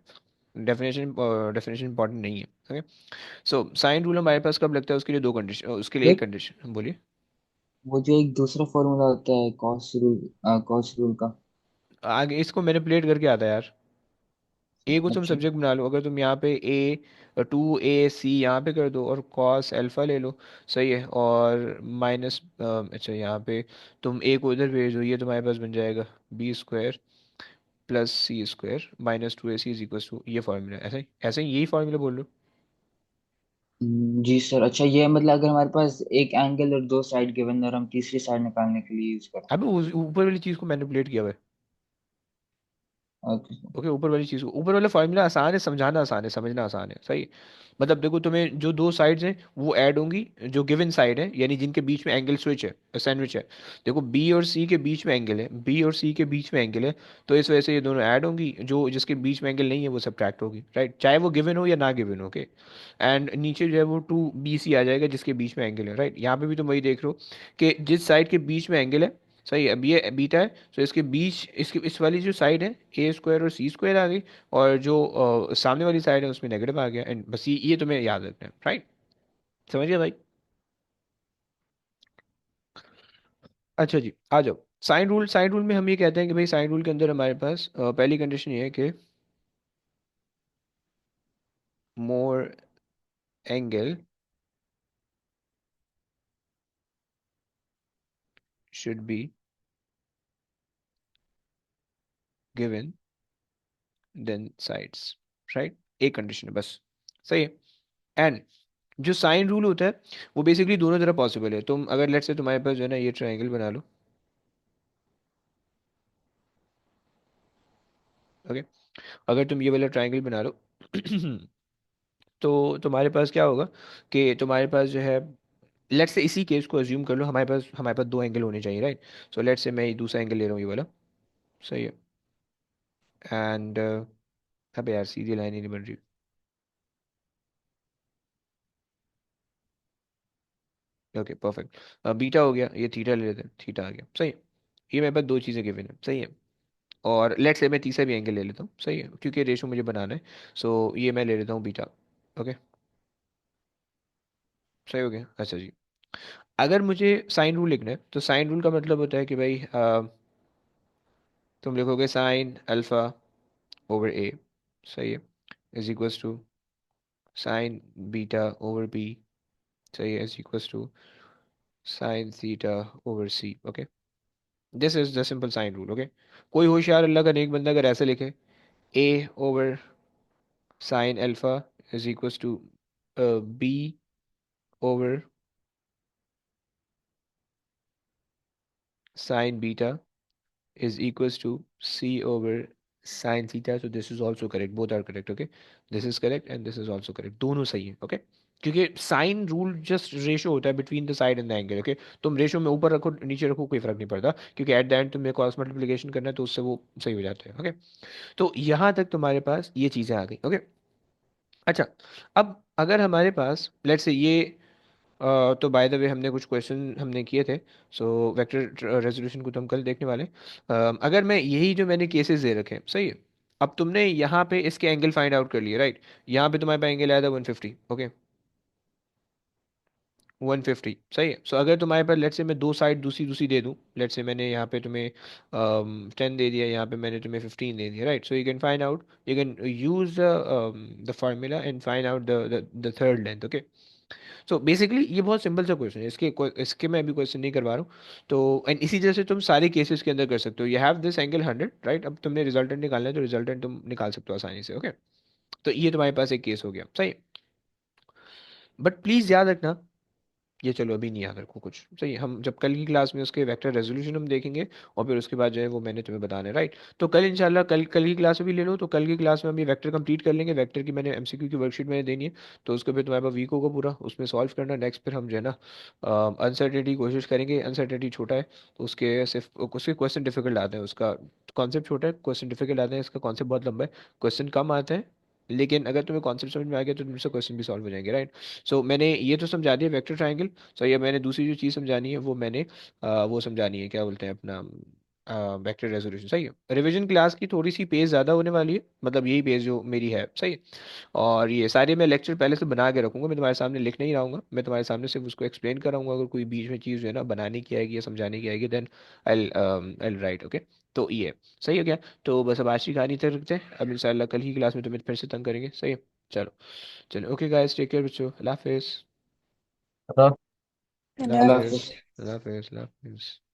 डेफिनेशन डेफिनेशन इंपॉर्टेंट नहीं है। ओके, सो साइन रूल हमारे पास कब लगता है, उसके लिए दो कंडीशन, उसके लिए एक देख, कंडीशन बोलिए। वो जो एक दूसरा फॉर्मूला होता है कॉस रूल का। आगे इसको मैनिपुलेट करके आता है यार। ए को तुम अच्छा। सब्जेक्ट बना लो, अगर तुम यहाँ पे ए 2 AC यहाँ पे कर दो और कॉस अल्फा ले लो। सही है। और माइनस, अच्छा यहाँ पे तुम ए को इधर भेज दो, ये तुम्हारे पास बन जाएगा B square plus C square minus 2AC is equal to, ये फॉर्मूला ऐसे ही ऐसे ही, यही फॉर्मूला बोल लो। जी सर। अच्छा, ये मतलब अगर हमारे पास एक एंगल और दो साइड गिवन और हम तीसरी साइड निकालने के लिए यूज करें। अबे ऊपर वाली चीज़ को मैनिपुलेट किया हुआ है। Okay sir. ओके, ऊपर वाली चीज़ को, ऊपर वाला फॉर्मूला आसान है, समझाना आसान है, समझना आसान है। सही। मतलब देखो, तुम्हें जो दो साइड्स हैं वो ऐड होंगी, जो गिवन साइड है यानी जिनके बीच में एंगल स्विच है, सैंडविच है। देखो बी और सी के बीच में एंगल है, बी और सी के बीच में एंगल है, तो इस वजह से ये दोनों ऐड होंगी, जो जिसके बीच में एंगल नहीं है वो सब्ट्रैक्ट होगी, राइट? चाहे वो गिवन हो या ना गिवन हो। ओके, एंड नीचे जो है वो 2BC आ जाएगा जिसके बीच में एंगल है, राइट? यहाँ पे भी तुम वही देख रहे हो कि जिस साइड के बीच में एंगल है, सही है, अब ये बीटा है, तो इसके बीच, इसकी इस वाली जो साइड है ए स्क्वायर और सी स्क्वायर आ गई, और जो सामने वाली साइड है उसमें नेगेटिव आ गया, एंड बस ये तुम्हें याद रखना है, राइट? समझ गया भाई? अच्छा जी, आ जाओ। साइन रूल, साइन रूल में हम ये कहते हैं कि भाई साइन रूल के अंदर हमारे पास पहली कंडीशन ये है कि more angle should be given then sides, right? एक कंडीशन है बस। सही है। एंड जो साइन रूल होता है वो बेसिकली दोनों तरह पॉसिबल है। तुम अगर लेट्स से तुम्हारे पास जो है ना ये ट्रायंगल बना लो। ओके, अगर तुम ये वाला ट्रायंगल बना लो तो तुम्हारे पास क्या होगा कि तुम्हारे पास जो है, लेट्स से इसी केस को अज्यूम कर लो, हमारे पास दो एंगल होने चाहिए, राइट? सो लेट्स से मैं ये दूसरा एंगल ले रहा हूँ, ये वाला। सही है। एंड अबे यार सीधी लाइन ही नहीं बन रही। Okay perfect. बीटा हो गया, ये थीटा ले लेते हैं, थीटा आ गया। सही है। ये मेरे पास दो चीज़ें गिवन है, सही है। और लेट्स से मैं तीसरा भी एंगल ले लेता हूँ, सही है, क्योंकि रेशो मुझे बनाना है। सो ये मैं ले लेता हूँ बीटा। ओके, सही हो गया। अच्छा जी, अगर मुझे साइन रूल लिखना है तो साइन रूल का मतलब होता है कि भाई तुम लिखोगे साइन अल्फा ओवर ए, सही है, is equals to sine beta over B, सही है, is equals to sine theta over C. Okay, this is the simple sine rule. Okay, कोई होशियार अल्लाह का नेक बंदा अगर ऐसे लिखे, A over sine alpha is equals to B over sine beta is equals to c over sin theta, so this is also correct, both are correct। okay, this is correct and this is also correct, दोनों सही है। okay, क्योंकि sine rule just ratio होता है between the side and the angle. Okay, तुम ratio में ऊपर रखो नीचे रखो कोई फर्क नहीं पड़ता, क्योंकि एट द एंड तुम्हें क्रॉस मल्टीप्लिकेशन करना है तो उससे वो सही हो जाते हैं। ओके, तो यहाँ तक तुम्हारे पास ये चीज़ें आ गई। ओके, अच्छा, अब अगर हमारे पास लेट्स से ये तो बाय द वे हमने कुछ क्वेश्चन हमने किए थे, सो वेक्टर रेजोल्यूशन को तो हम कल देखने वाले हैं। अगर मैं यही जो मैंने केसेस दे रखे हैं, सही है, अब तुमने यहाँ पे इसके एंगल फाइंड आउट कर लिए, राइट, यहाँ पे तुम्हारे पास एंगल आया था 150। ओके, 150, सही है। सो अगर तुम्हारे पास लेट्स से मैं दो साइड दूसरी दूसरी दे दूँ, लेट्स से मैंने यहाँ पे तुम्हें 10 दे दिया, यहाँ पे मैंने तुम्हें 15 दे दिया, right, so you can find out, you can use the formula and find out the third length. Okay, so basically ये बहुत सिंपल सा क्वेश्चन है, इसके मैं अभी क्वेश्चन नहीं करवा रहा हूँ। तो एंड इसी तरह से तुम सारे केसेस के अंदर कर सकते हो। You have this angle 100, right, अब तुमने रिजल्टेंट निकालना है तो रिजल्टेंट तुम निकाल सकते हो आसानी से। ओके, तो ये तुम्हारे पास एक केस हो गया, सही, बट प्लीज़ याद रखना, ये चलो अभी नहीं याद रखो कुछ, सही है, हम जब कल की क्लास में उसके वेक्टर रेजोल्यूशन हम देखेंगे और फिर उसके बाद जो है वो मैंने तुम्हें बताना है, राइट। तो कल इंशाल्लाह कल कल की क्लास में भी ले लो, तो कल की क्लास में हम ये वेक्टर कंप्लीट कर लेंगे। वेक्टर की मैंने एमसीक्यू की वर्कशीट मैंने देनी है, तो उसको फिर तुम्हारे पास वीक होगा पूरा, उसमें सॉल्व करना। नेक्स्ट फिर हम जो है ना अनसर्टेनिटी कोशिश करेंगे, अनसर्टेनिटी छोटा है तो उसके सिर्फ उसके क्वेश्चन डिफिकल्ट आते हैं, उसका कॉन्सेप्ट छोटा है, क्वेश्चन डिफिकल्ट आते हैं, इसका कॉन्सेप्ट बहुत लंबा है, क्वेश्चन कम आते हैं, लेकिन अगर तुम्हें कॉन्सेप्ट समझ में आ गया तो तुमसे क्वेश्चन भी सॉल्व हो जाएंगे, राइट। सो मैंने ये तो समझा दिया वेक्टर ट्रायंगल। सो ये मैंने दूसरी जो चीज़ समझानी है वो मैंने वो समझानी है, क्या बोलते हैं अपना, वेक्टर रेजोल्यूशन, सही है। रिवीजन क्लास की थोड़ी सी पेज ज़्यादा होने वाली है, मतलब यही पेज जो मेरी है, सही है। और ये सारे मैं लेक्चर पहले से बना के रखूंगा, मैं तुम्हारे सामने लिख नहीं रहूँगा, मैं तुम्हारे सामने सिर्फ उसको एक्सप्लेन कराऊंगा। अगर कोई बीच में चीज़ जो है ना बनाने की आएगी या समझाने की आएगी, देन आई राइट। ओके, तो ये सही हो गया। तो बस अब आज की कहानी तक रखते हैं, अब इंशाल्लाह कल की क्लास में तुम्हें फिर से तंग करेंगे, सही है। चलो चलो, ओके गाइस, टेक केयर बच्चों, अल्लाह हाफिज़। अल्लाह अल्लाह अल्लाह अल्लाह हाफिज़। हाफ़िज़। अल्लाह हाफिज़। अल्लाह हाफिज़।